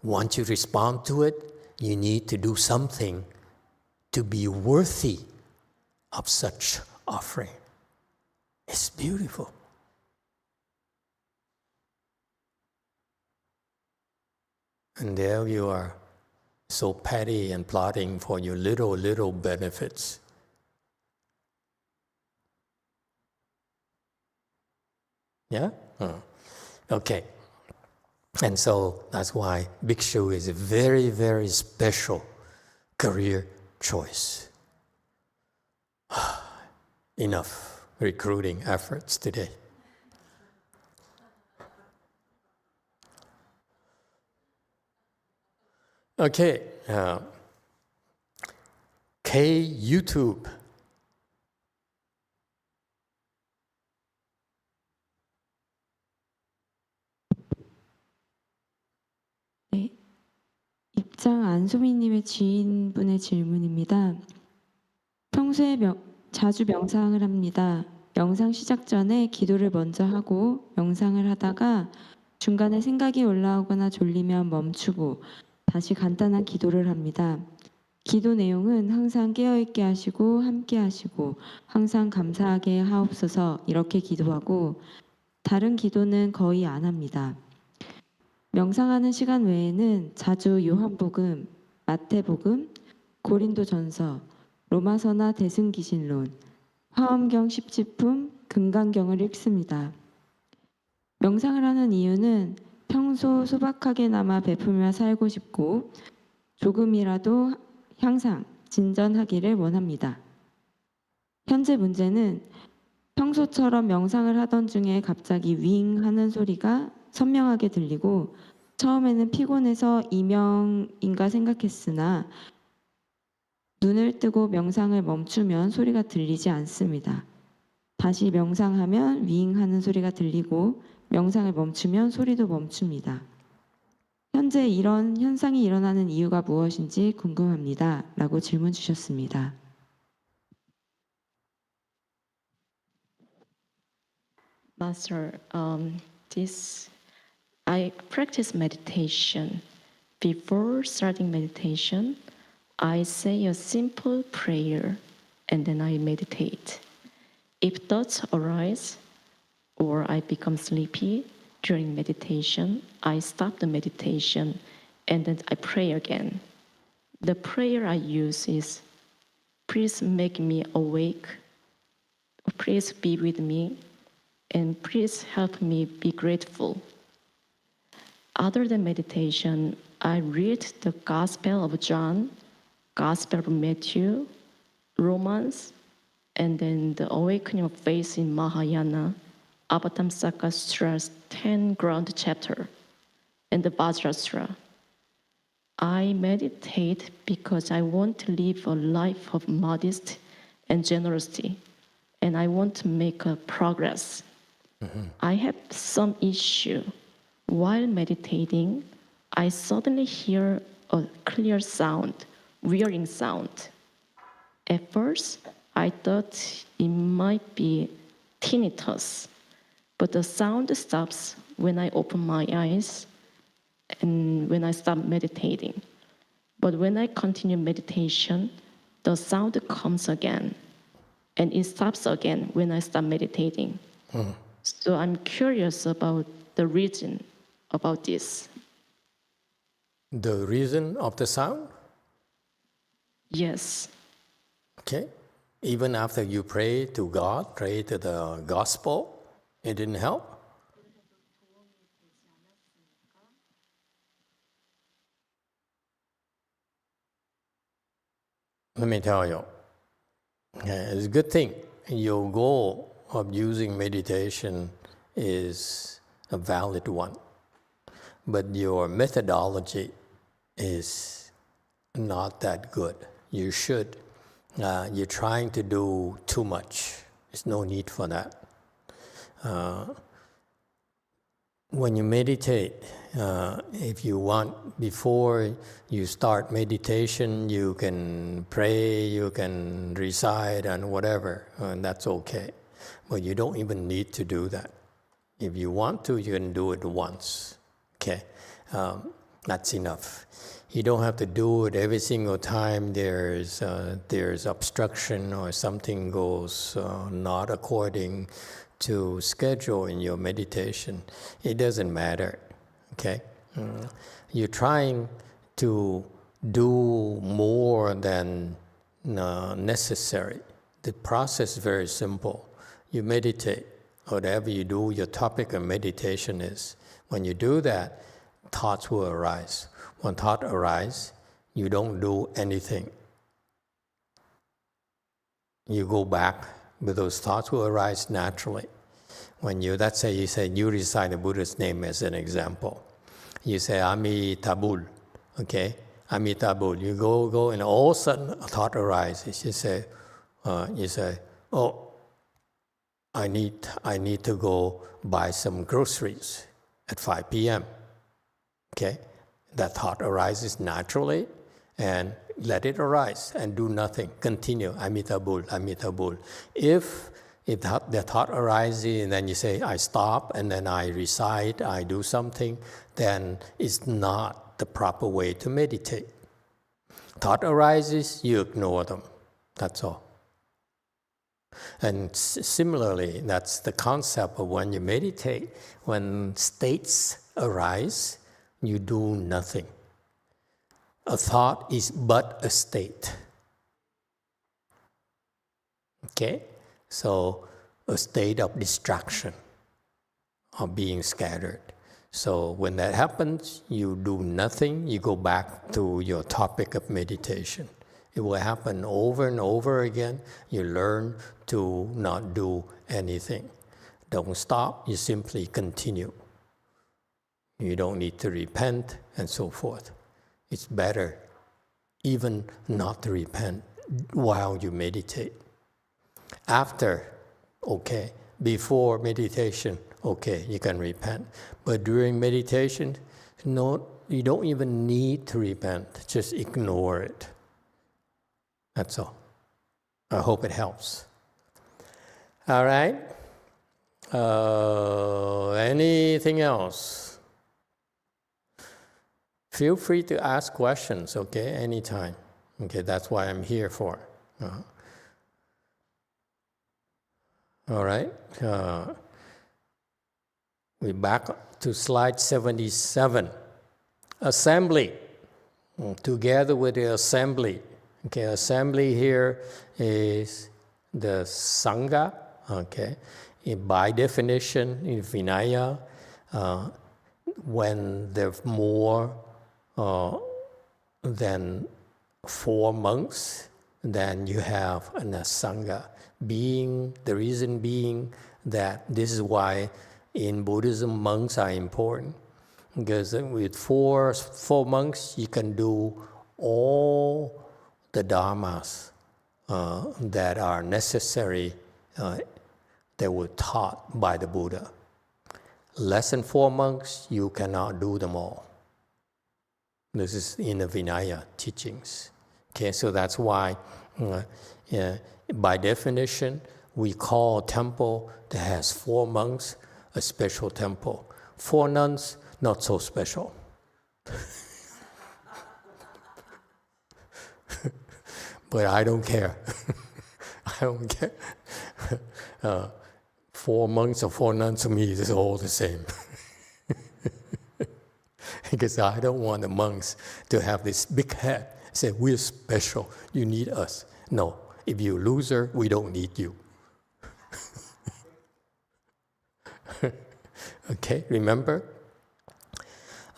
once you respond to it, you need to do something to be worthy of such offering. It's beautiful. And there you are, so petty and plotting for your little benefits. Yeah? Okay. And so that's why bhikshu is a very, very special career choice. Enough recruiting efforts today. Okay. YouTube. 네. 입장 안소민님의 지인분의 질문입니다. 평소에 자주 명상을 합니다. 명상 시작 전에 기도를 먼저 하고 명상을 하다가 중간에 생각이 올라오거나 졸리면 멈추고 다시 간단한 기도를 합니다. 기도 내용은 항상 깨어있게 하시고 함께 하시고 항상 감사하게 하옵소서 이렇게 기도하고 다른 기도는 거의 안 합니다. 명상하는 시간 외에는 자주 요한복음, 마태복음, 고린도전서, 로마서나 대승기신론, 화엄경 10지품, 금강경을 읽습니다. 명상을 하는 이유는 평소 소박하게나마 베풀며 살고 싶고 조금이라도 향상, 진전하기를 원합니다. 현재 문제는 평소처럼 명상을 하던 중에 갑자기 윙 하는 소리가 선명하게 들리고 처음에는 피곤해서 이명인가 생각했으나 눈을 뜨고 명상을 멈추면 소리가 들리지 않습니다. 다시 명상하면 윙 하는 소리가 들리고 명상을 멈추면 소리도 멈춥니다. 현재 이런 현상이 일어나는 이유가 무엇인지 궁금합니다. 라고 질문 주셨습니다. Master, I practice meditation. Before starting meditation, I say a simple prayer and then I meditate. If thoughts arise or I become sleepy during meditation, I stop the meditation and then I pray again. the prayer I use is, please make me awake, please be with me, and please help me be grateful. Other than meditation, I read the Gospel of John, Gospel of Matthew, Romans, and then the Awakening of Faith in Mahayana, Avatamsaka Sutra's 10 ground chapter, and the Vajrasura. I meditate because I want to live a life of modesty and generosity, and I want to make a progress. I have some issue. While meditating, I suddenly hear a clear sound, whirring sound. At first, I thought it might be tinnitus, but the sound stops when I open my eyes and when I stop meditating. But when I continue meditation, the sound comes again, and it stops again when I stop meditating. So I'm curious about the reason about this. The reason of the sound? Yes. Okay. Even after you pray to God, pray to the gospel, it didn't help? Let me tell you, it's a good thing. Your goal of using meditation is a valid one, but your methodology is not that good. You're trying to do too much. There's no need for that. When you meditate, if you want, before you start meditation, you can pray, you can recite and whatever, and that's okay. But you don't even need to do that. If you want to, you can do it once, okay? That's enough. You don't have to do it every single time there's obstruction or something goes not according to schedule in your meditation. It doesn't matter, okay? You're trying to do more than necessary. The process is very simple. You meditate. Whatever you do, your topic of meditation is. When you do that, thoughts will arise. When thoughts arise, you don't do anything. You go back, but those thoughts will arise naturally. Let's say you recite the Buddha's name as an example. You say Amitabul, okay? Amitabul. You go, and all of a sudden a thought arises. You say, oh, I need to go buy some groceries at 5 p.m. Okay? That thought arises naturally, and let it arise and do nothing. Continue, Amitabul, Amitabul. If the thought arises and then you say, I stop, and then I recite, I do something, then it's not the proper way to meditate. Thought arises, you ignore them. That's all. And similarly, that's the concept of when you meditate. When states arise, you do nothing. A thought is but a state. Okay? So, a state of distraction, of being scattered. So, when that happens, you do nothing, you go back to your topic of meditation. It will happen over and over again. You learn to not do anything. Don't stop, you simply continue. You don't need to repent and so forth. It's better even not to repent while you meditate. After, okay. Before meditation, okay, you can repent. But during meditation, no, you don't even need to repent. Just ignore it. That's all. I hope it helps. All right. Anything else? Feel free to ask questions, okay, anytime. Okay, that's what I'm here for. All right. We're back to slide 77. Assembly. together with the assembly. Okay, assembly here is the Sangha. Okay, by definition, in Vinaya, when there's more than 4 monks, then you have a Sangha. The reason being that this is why in Buddhism monks are important, because with four monks you can do all the dharmas that are necessary, that were taught by the Buddha. Less than 4 monks, you cannot do them all. This is in the Vinaya teachings. Okay, so that's why, by definition, we call a temple that has 4 monks a special temple. 4 nuns, not so special. But I don't care. I don't care. 4 monks or 4 nuns to me is all the same. Because I don't want the monks to have this big head, say, we're special, you need us. No, if you're a loser, we don't need you. Okay, remember?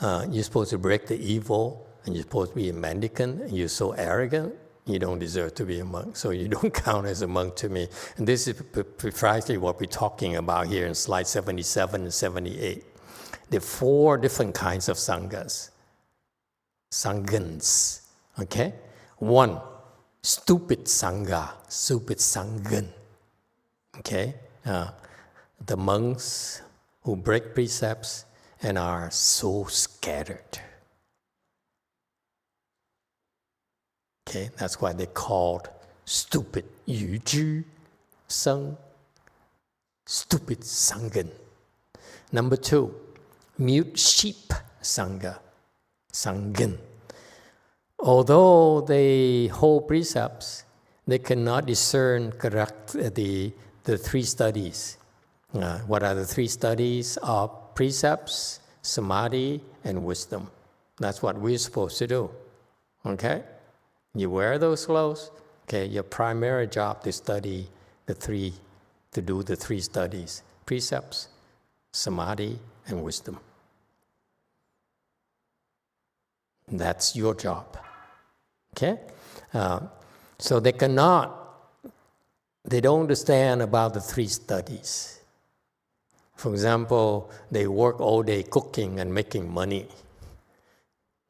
You're supposed to break the evil, and you're supposed to be a mendicant, and you're so arrogant, you don't deserve to be a monk, so you don't count as a monk to me. And this is precisely what we're talking about here in slide 77 and 78. There are 4 different kinds of sanghas. Sanghans, okay? 1, stupid sangha, stupid sanghan, okay? The monks who break precepts and are so scattered. Okay, that's why they're called stupid yu zhi seng, stupid sanghan. Number 2, mute sheep sangha, sanghan. Although they hold precepts, they cannot discern correct the 3 studies. What are the 3 studies of precepts, samadhi, and wisdom? That's what we're supposed to do. Okay? You wear those clothes. Okay, your primary job is to do the 3 studies: precepts, samadhi, and wisdom. That's your job. Okay? So they don't understand about the 3 studies. For example, they work all day cooking and making money.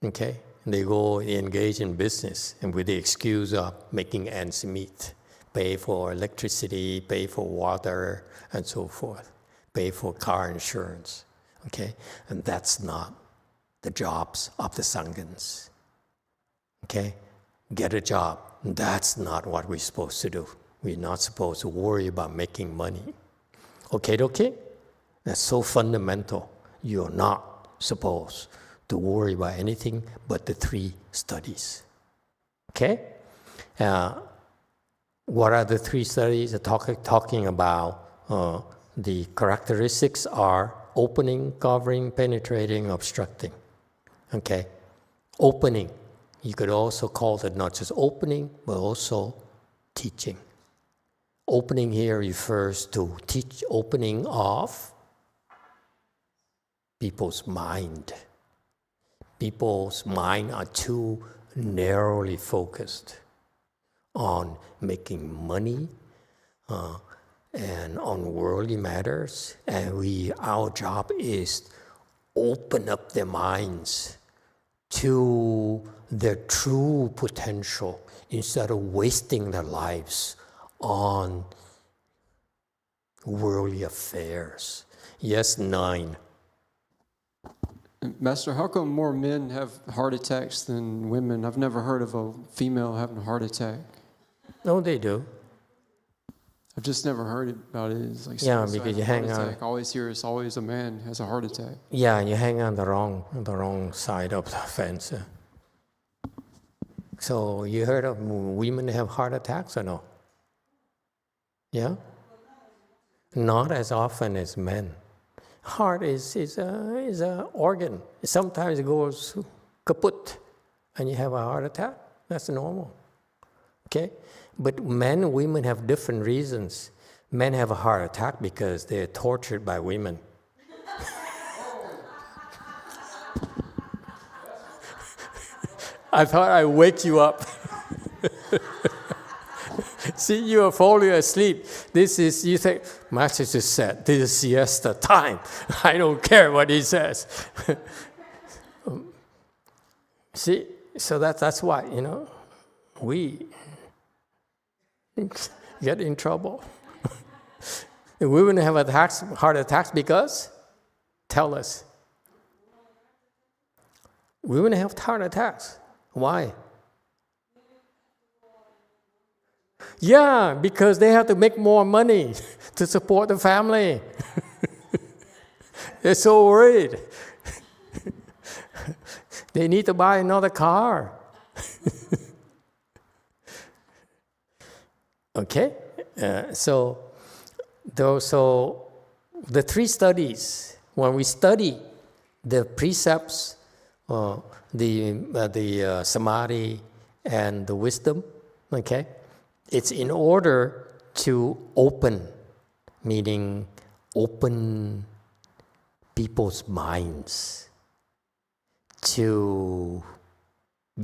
Okay? They go engage in business, and with the excuse of making ends meet, pay for electricity, pay for water, and so forth, pay for car insurance. Okay? And that's not the jobs of the sanghans. Okay? Get a job. That's not what we're supposed to do. We're not supposed to worry about making money. Okay? That's so fundamental. You're not supposed to worry about anything but the 3 studies. Okay? What are the 3 studies? Talking about the characteristics are opening, covering, penetrating, obstructing. Okay? Opening. You could also call it not just opening, but also teaching. Opening here refers to opening of people's mind. People's mind are too narrowly focused on making money and on worldly matters, and our job is open up their minds to their true potential instead of wasting their lives on worldly affairs. Yes, 9. Master, how come more men have heart attacks than women? I've never heard of a female having a heart attack. No, they do. I've just never heard about it. It's like because you hang on. I always hear it's always a man has a heart attack. Yeah, you hang on the wrong side of the fence. So you heard of women have heart attacks or no? Yeah? Not as often as men. Heart is a organ. Sometimes it goes kaput, and you have a heart attack. That's normal. Okay? But men and women have different reasons. Men have a heart attack because they're tortured by women. I thought I'd wake you up. See, you are falling asleep. This is, you think, Master just said, this is siesta time. I don't care what he says. See, so that's why, we get in trouble. We wouldn't have heart attacks because, tell us. We wouldn't have heart attacks. Why? Yeah, because they have to make more money to support the family. They're so worried. They need to buy another car. Okay? So the three studies, when we study the precepts, the samadhi and the wisdom, okay? It's in order to open, meaning open people's minds to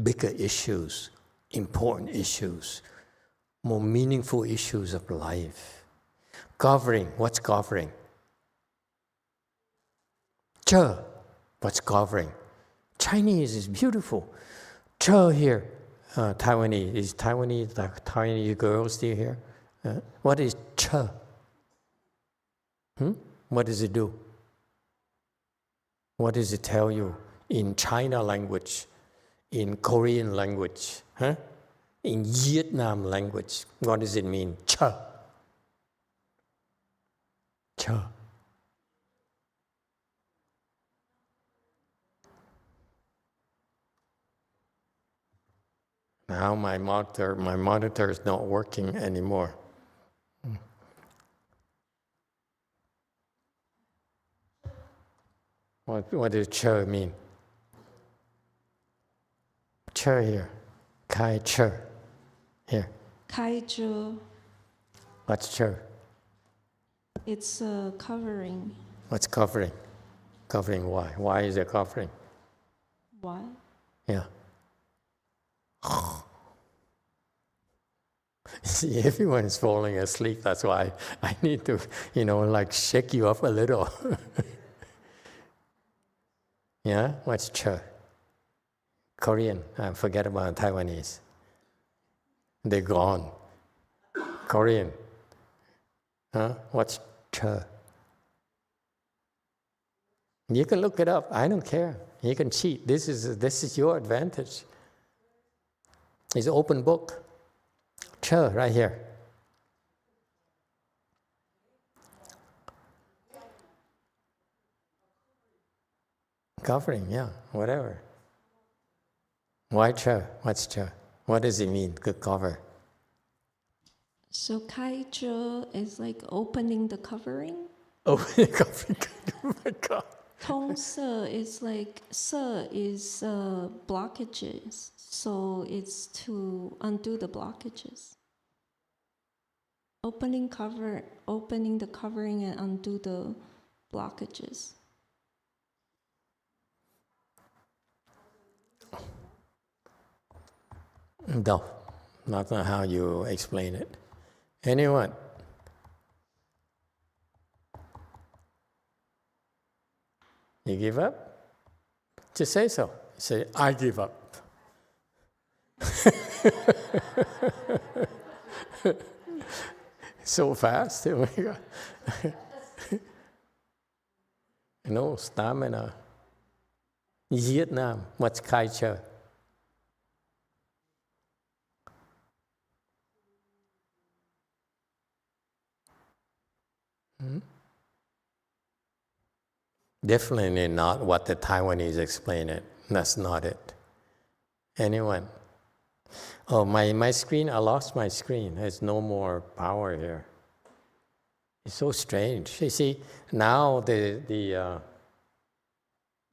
bigger issues, important issues, more meaningful issues of life. Governing, what's governing? Che, what's governing? Chinese is beautiful. Che here. Taiwanese. Is Taiwanese, the Taiwanese girls still here? What is che? What does it do? What does it tell you in China language, in Korean language, in Vietnam language? What does it mean? Che. Che. Now my monitor is not working anymore. What does che mean? Che here. Kai che. Here. Kai che. What's che? It's covering. What's covering? Covering why? Why is it covering? Why? Yeah. See, everyone is falling asleep. That's why I need to, shake you up a little. Yeah? What's che? Korean. Forget about Taiwanese. They're gone. Korean. What's che? You can look it up. I don't care. You can cheat. This is your advantage. It's an open book. Che, right here. Covering, yeah, whatever. Why che? What's che? What does it mean, good cover? So kai che is like opening the covering. Opening the covering, oh my God. Tong se is like, se is blockages. So it's to undo the blockages. Opening the covering and undo the blockages. No, not how you explain it. Anyone? You give up? Just say so. Say, I give up. So fast. Oh my God. No stamina. Vietnam, what's kai che? Definitely not what the Taiwanese explain it. That's not it. Anyone? Oh, my screen, I lost my screen. There's no more power here. It's so strange. You see, now the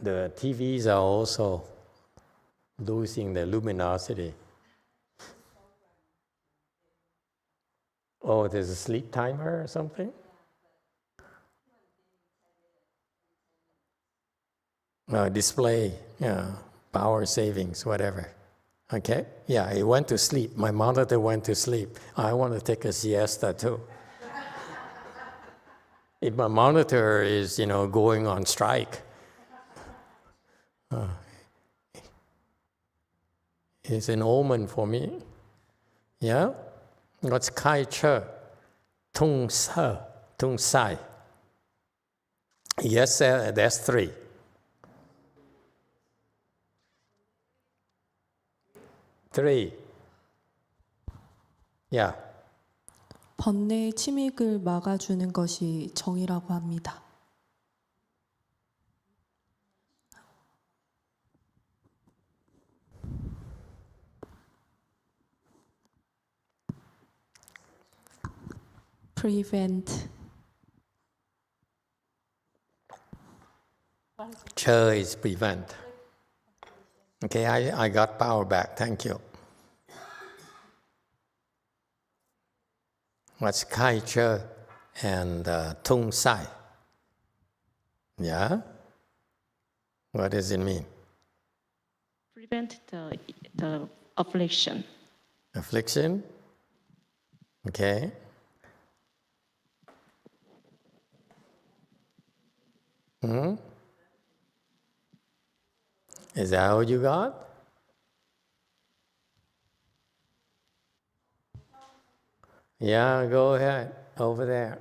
TVs are also losing the luminosity. Oh, there's a sleep timer or something? Display, power savings, whatever. Okay? Yeah, it went to sleep. My monitor went to sleep. I want to take a siesta too. If my monitor is, going on strike, it's an omen for me. Yeah? What's Kai Che? Tung Sa, Tung Sai. Yes, that's 3. 3. Yeah. 번뇌의 침익을 막아주는 것이 정이라고 합니다. Prevent. Che is prevent. Okay, I got power back. Thank you. What's Kai Che and Tung Sai? Yeah? What does it mean? Prevent the affliction. Affliction? Okay. Is that what you got? Yeah, go ahead. Over there.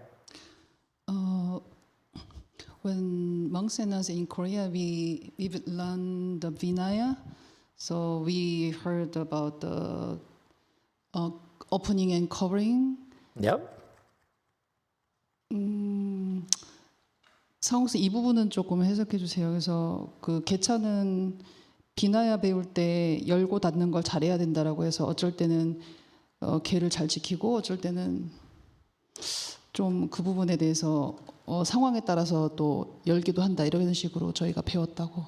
When monks and nuns in Korea, we've learned the Vinaya. So we heard about the opening and covering. Yep. 상욱씨 이 부분은 조금 해석해 주세요. 그래서 그 개차는 비나야 배울 때 열고 닫는 걸 잘해야 된다라고 해서 어쩔 때는 개를 잘 지키고 어쩔 때는 좀 그 부분에 대해서 상황에 따라서 또 열기도 한다 이런 식으로 저희가 배웠다고.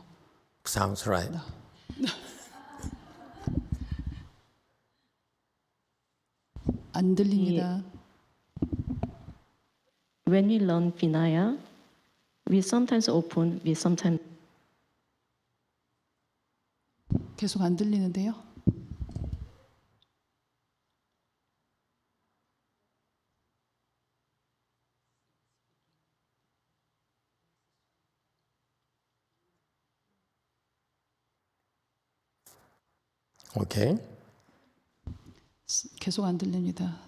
Sounds right. 안 들립니다. When we learn Vinaya, we sometimes open, we sometimes. 계속 안 들리는데요. Okay. 계속 안 들립니다.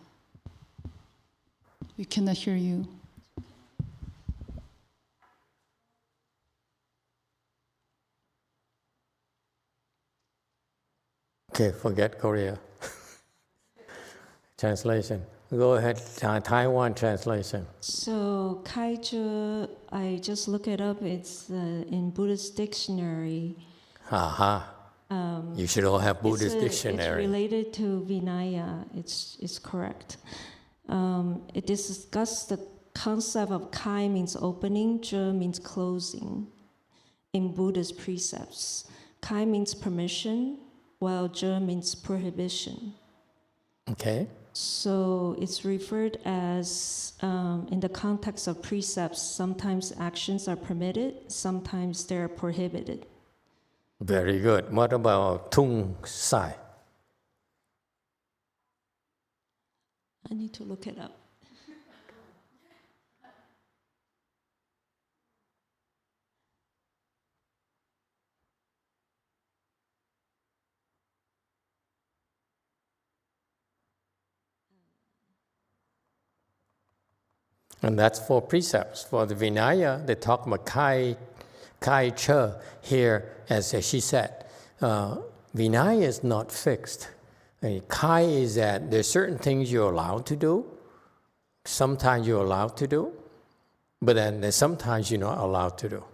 We cannot hear you. Okay, forget Korea. Translation. Go ahead, Taiwan translation. So kaiju, I just look it up. It's in Buddhist dictionary. Aha. You should all have Buddhist dictionary. It's related to Vinaya. It's correct. It discusses the concept of kai means opening, je means closing. In Buddhist precepts, kai means permission, while je means prohibition. Okay. So it's referred as, in the context of precepts, sometimes actions are permitted, sometimes they're prohibited. Very good. What about Tung Sai? I need to look it up. And that's for precepts. For the Vinaya, they talk about Kai Che here, as she said. Vinaya is not fixed. Kai is that there's certain things you're allowed to do, sometimes you're allowed to do, but then there's sometimes you're not allowed to do.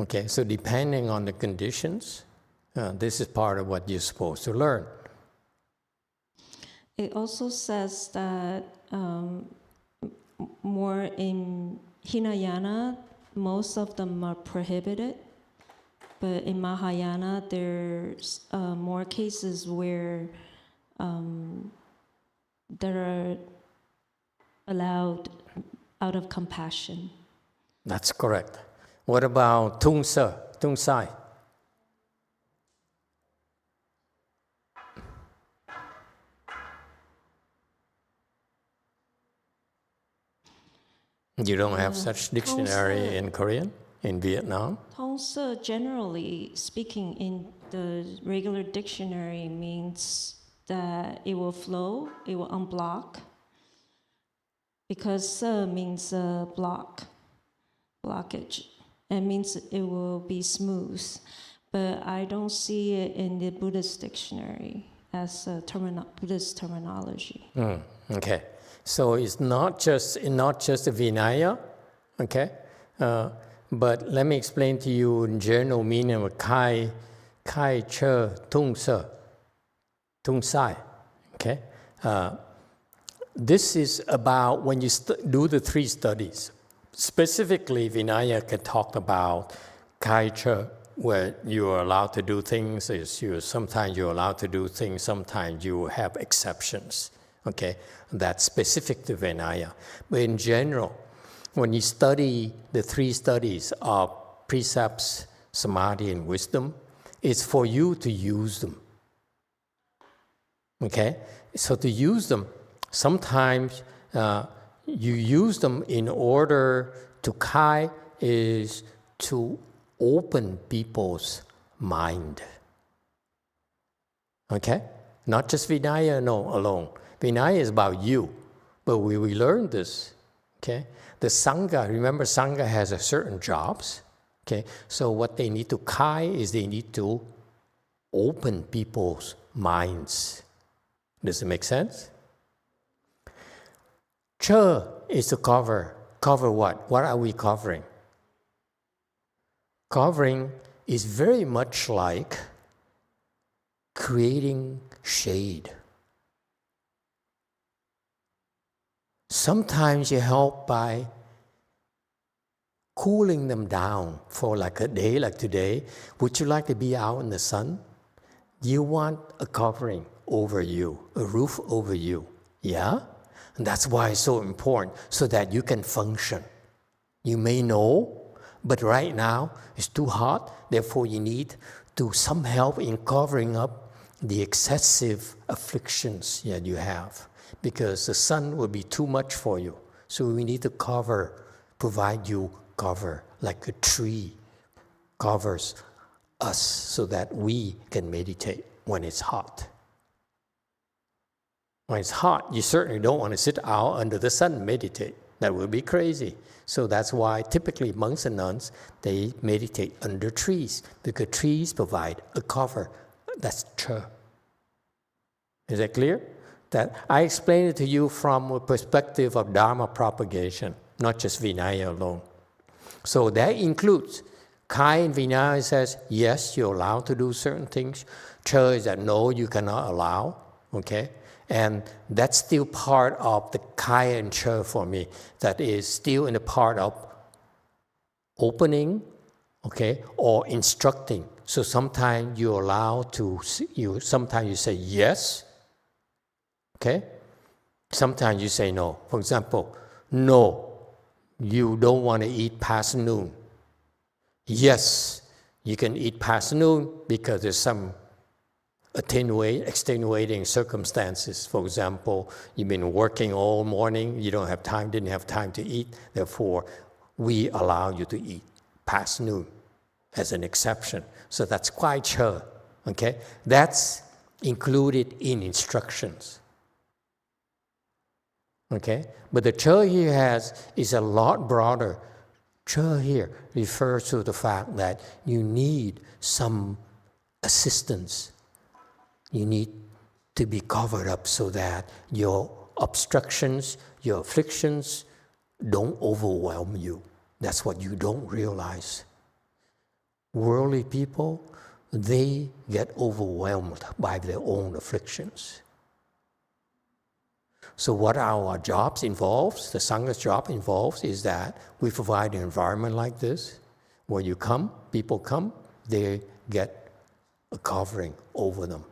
Okay, so depending on the conditions, this is part of what you're supposed to learn. It also says that more in Hinayana, most of them are prohibited, But in Mahayana, there's more cases where that are allowed out of compassion. That's correct. What about Tung Sai? You don't have such dictionary in Korean, in Vietnam? Tongsa, generally speaking, in the regular dictionary means that it will flow, it will unblock, because sa means blockage. It means it will be smooth. But I don't see it in the Buddhist dictionary as a Buddhist terminology. Okay. So it's not just Vinaya, okay? But let me explain to you in general meaning of Kai Che Tung Sai, okay? This is about when you do the three studies. Specifically, Vinaya can talk about Kai Che, where you are allowed to do things. Sometimes you're allowed to do things, sometimes you have exceptions. Okay, that's specific to Vinaya. But in general, when you study the three studies of precepts, samadhi, and wisdom, it's for you to use them. Okay, so to use them, sometimes you use them in order to kai is to open people's mind. Okay, not just Vinaya alone. Vinaya is about you, but we learn this, okay? The Sangha, remember Sangha has a certain jobs, okay? So what they need to kai is they need to open people's minds. Does it make sense? Che is to cover. Cover what? What are we covering? Covering is very much like creating shade. Sometimes you help by cooling them down for like a day, like today. Would you like to be out in the sun? You want a covering over you, a roof over you, yeah? And that's why it's so important, so that you can function. You may know, but right now it's too hot, therefore you need some help in covering up the excessive afflictions that you have. Because the sun will be too much for you. So we need to provide you cover, like a tree covers us so that we can meditate when it's hot. When it's hot, you certainly don't want to sit out under the sun and meditate. That would be crazy. So that's why typically monks and nuns, they meditate under trees, because trees provide a cover. That's Che. Is that clear? That I explained it to you from a perspective of Dharma propagation, not just Vinaya alone. So that includes Kai in Vinaya says, yes, you're allowed to do certain things. Che is that no, you cannot allow, okay? And that's still part of the Kai and Che for me. That is still in the part of opening, okay, or instructing. So sometimes you're allowed to, sometimes you say yes, okay? Sometimes you say no. For example, no, you don't want to eat past noon. Yes, you can eat past noon because there's some extenuating circumstances. For example, you've been working all morning, you didn't have time to eat, therefore we allow you to eat past noon as an exception. So that's quite Che, okay? That's included in instructions. Okay? But the Che here is a lot broader. Che here refers to the fact that you need some assistance. You need to be covered up so that your obstructions, your afflictions don't overwhelm you. That's what you don't realize. Worldly people, they get overwhelmed by their own afflictions. So what our jobs involves, the Sangha's job involves, is that we provide an environment like this, where you come, people come, they get a covering over them.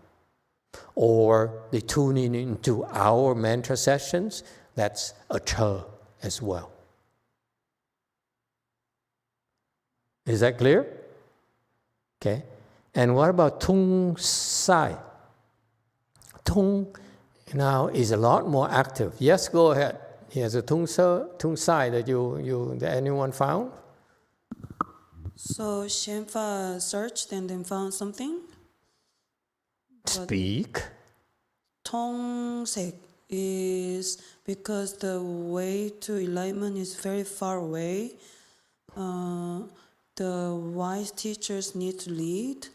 Or they tune in into our mantra sessions, that's a cha as well. Is that clear? Okay. And what about tung sai? Tung now is a lot more active. Yes, go ahead. Here's a tung sai that that anyone found? So Shenpa searched and then found something. Speak. Tongsek is because the way to enlightenment is very far away. The wise teachers need to lead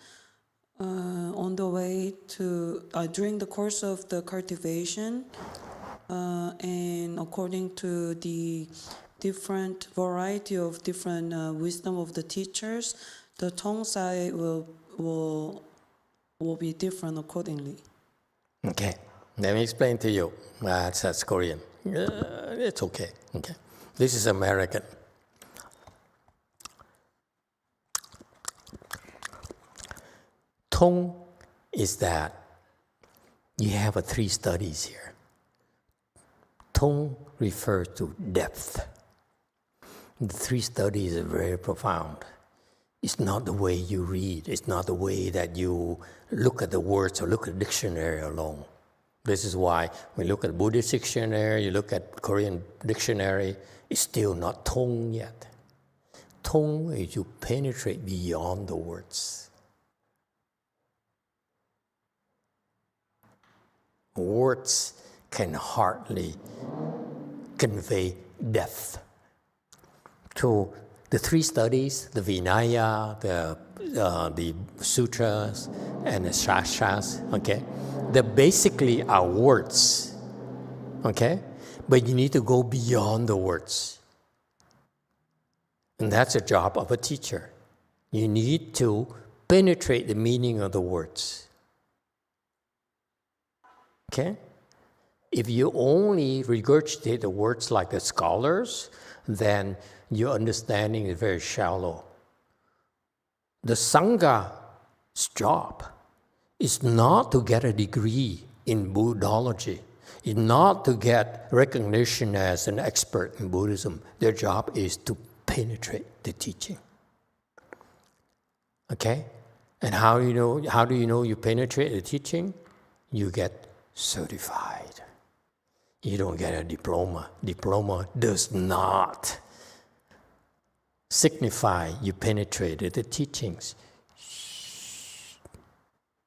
on the way to during the course of the cultivation, and according to the different variety of different wisdom of the teachers, the tongsai will be different accordingly. Okay, let me explain to you. That's Korean. It's okay. Okay, this is American. Tong is that you have 3 studies here. Tong refers to depth. The 3 studies are very profound. It's not the way you read. It's not the way that you look at the words or look at the dictionary alone. This is why when you look at Buddhist dictionary, you look at Korean dictionary, it's still not Tong yet. Tong is you penetrate beyond the words. Words can hardly convey depth. So the 3 studies, the Vinaya, the Sutras, and the Shastras, okay, they basically are words, okay? But you need to go beyond the words. And that's the job of a teacher. You need to penetrate the meaning of the words. Okay? If you only regurgitate the words like the scholars, then your understanding is very shallow. The Sangha's job is not to get a degree in Buddhology. It's not to get recognition as an expert in Buddhism. Their job is to penetrate the teaching. Okay? And how do you know you penetrate the teaching? You get certified. You don't get a diploma. Diploma does not signify you penetrated the teachings.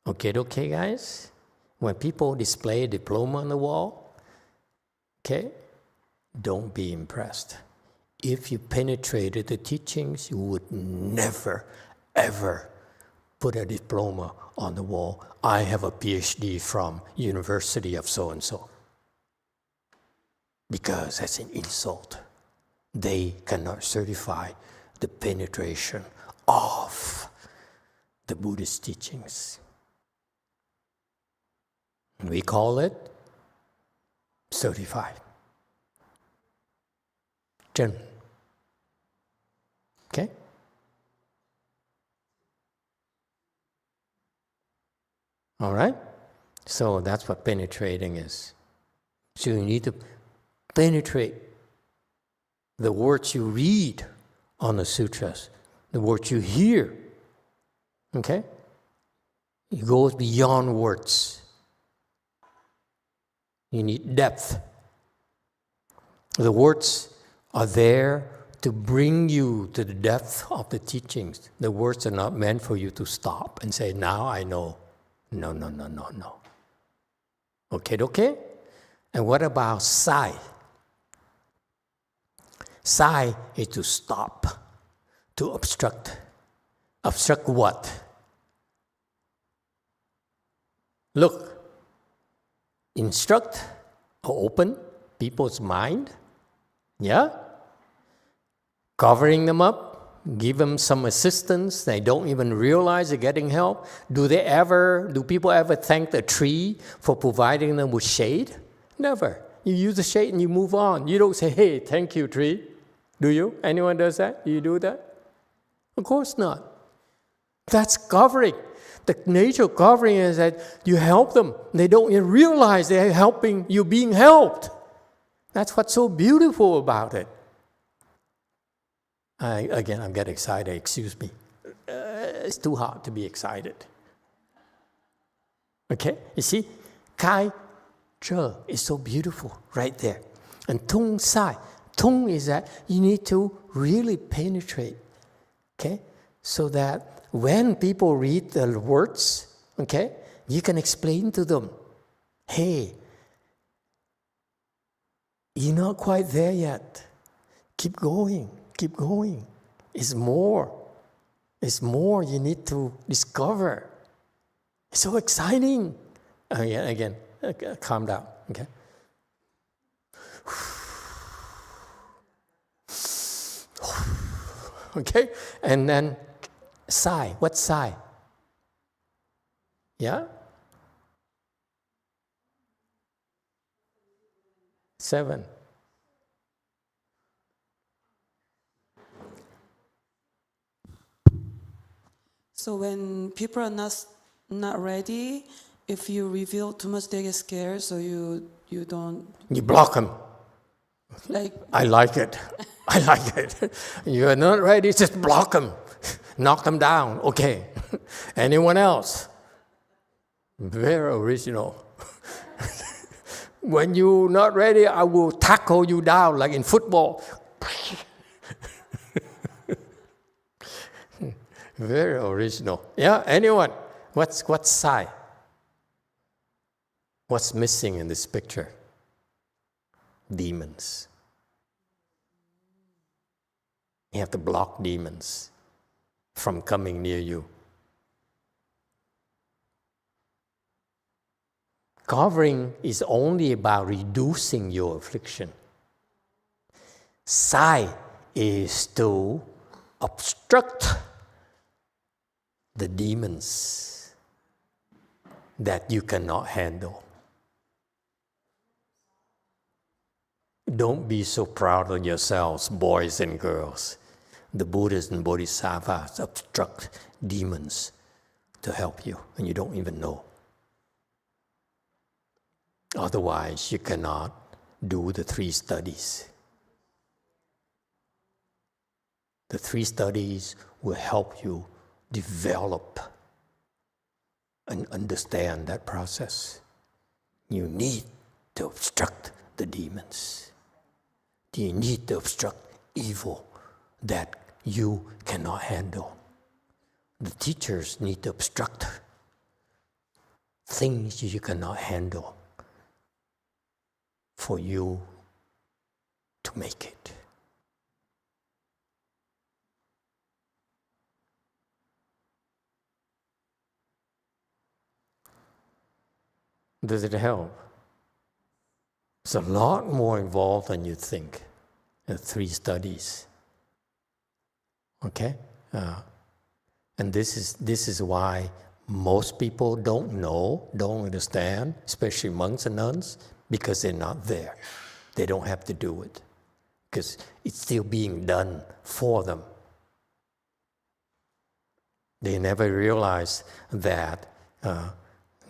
Okay, guys? When people display a diploma on the wall, okay, don't be impressed. If you penetrated the teachings, you would never, ever put a diploma on the wall. I have a PhD from University of so-and-so. Because that's an insult. They cannot certify the penetration of the Buddhist teachings. And we call it certified. Chen. Okay? All right? So that's what penetrating is. So you need to penetrate the words you read on the sutras, the words you hear. Okay? It goes beyond words. You need depth. The words are there to bring you to the depth of the teachings. The words are not meant for you to stop and say, now I know. No. Okay? And what about sai? Sai is to stop, to obstruct. Obstruct what? Look, instruct or open people's mind, yeah? Covering them up, give them some assistance. They don't even realize they're getting help. Do people ever thank the tree for providing them with shade? Never. You use the shade and you move on. You don't say, hey, thank you, tree. Do you? Anyone does that? Do you do that? Of course not. That's covering. The nature of covering is that you help them. They don't even realize they're helping you being helped. That's what's so beautiful about it. I'm getting excited. Excuse me. It's too hard to be excited. Okay, you see? Kai Zhe is so beautiful right there. And Tung Sai. Tung is that you need to really penetrate. Okay? So that when people read the words, okay, you can explain to them, hey, you're not quite there yet. Keep going, keep going. It's more. It's more you need to discover. It's so exciting. Again, calm down, okay? Okay, and then sigh. What's sigh? Yeah? 7. So when people are not ready, if you reveal too much, they get scared. So you don't. You block them. Like. I like it. I like it. You're not ready, just block them. Knock them down. Okay. Anyone else? Very original. When you're not ready, I will tackle you down like in football. Very original. Yeah, anyone? What's Sai? What's missing in this picture? Demons. You have to block demons from coming near you. Covering is only about reducing your affliction. Sai is to obstruct the demons that you cannot handle. Don't be so proud of yourselves, boys and girls. The Buddhas and Bodhisattvas obstruct demons to help you, and you don't even know. Otherwise, you cannot do the 3 studies. The 3 studies will help you develop and understand that process. You need to obstruct the demons. You need to obstruct evil that you cannot handle. The teachers need to obstruct things you cannot handle for you to make it. Does it help? It's a lot more involved than you think. The 3 studies. Okay? And this is why most people don't know, don't understand, especially monks and nuns, because they're not there. They don't have to do it, because it's still being done for them. They never realize that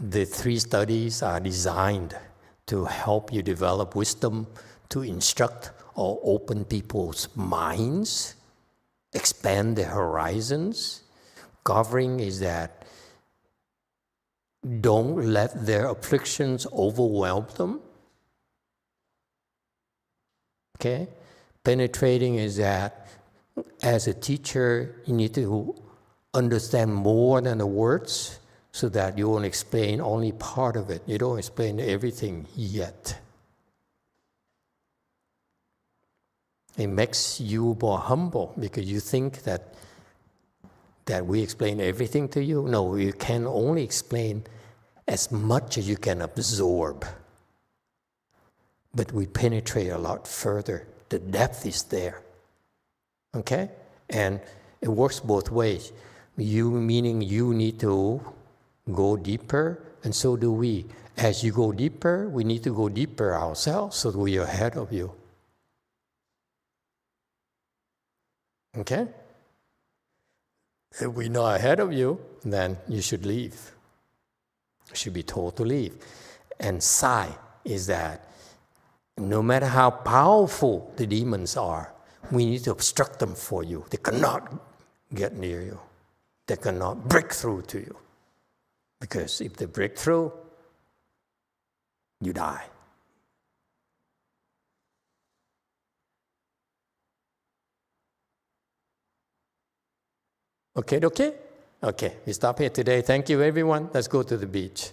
the 3 studies are designed to help you develop wisdom, to instruct or open people's minds, expand their horizons. Covering is that don't let their afflictions overwhelm them. Okay? Penetrating is that as a teacher, you need to understand more than the words so that you won't explain only part of it. You don't explain everything yet. It makes you more humble because you think that we explain everything to you. No, you can only explain as much as you can absorb. But we penetrate a lot further. The depth is there. Okay? And it works both ways. You, meaning you need to go deeper, and so do we. As you go deeper, we need to go deeper ourselves so that we are ahead of you. Okay? If we know ahead of you, then you should leave. You should be told to leave. And sai is that no matter how powerful the demons are, we need to obstruct them for you. They cannot get near you. They cannot break through to you. Because if they break through, you die. Okay. Okay, we stop here today. Thank you, everyone. Let's go to the beach.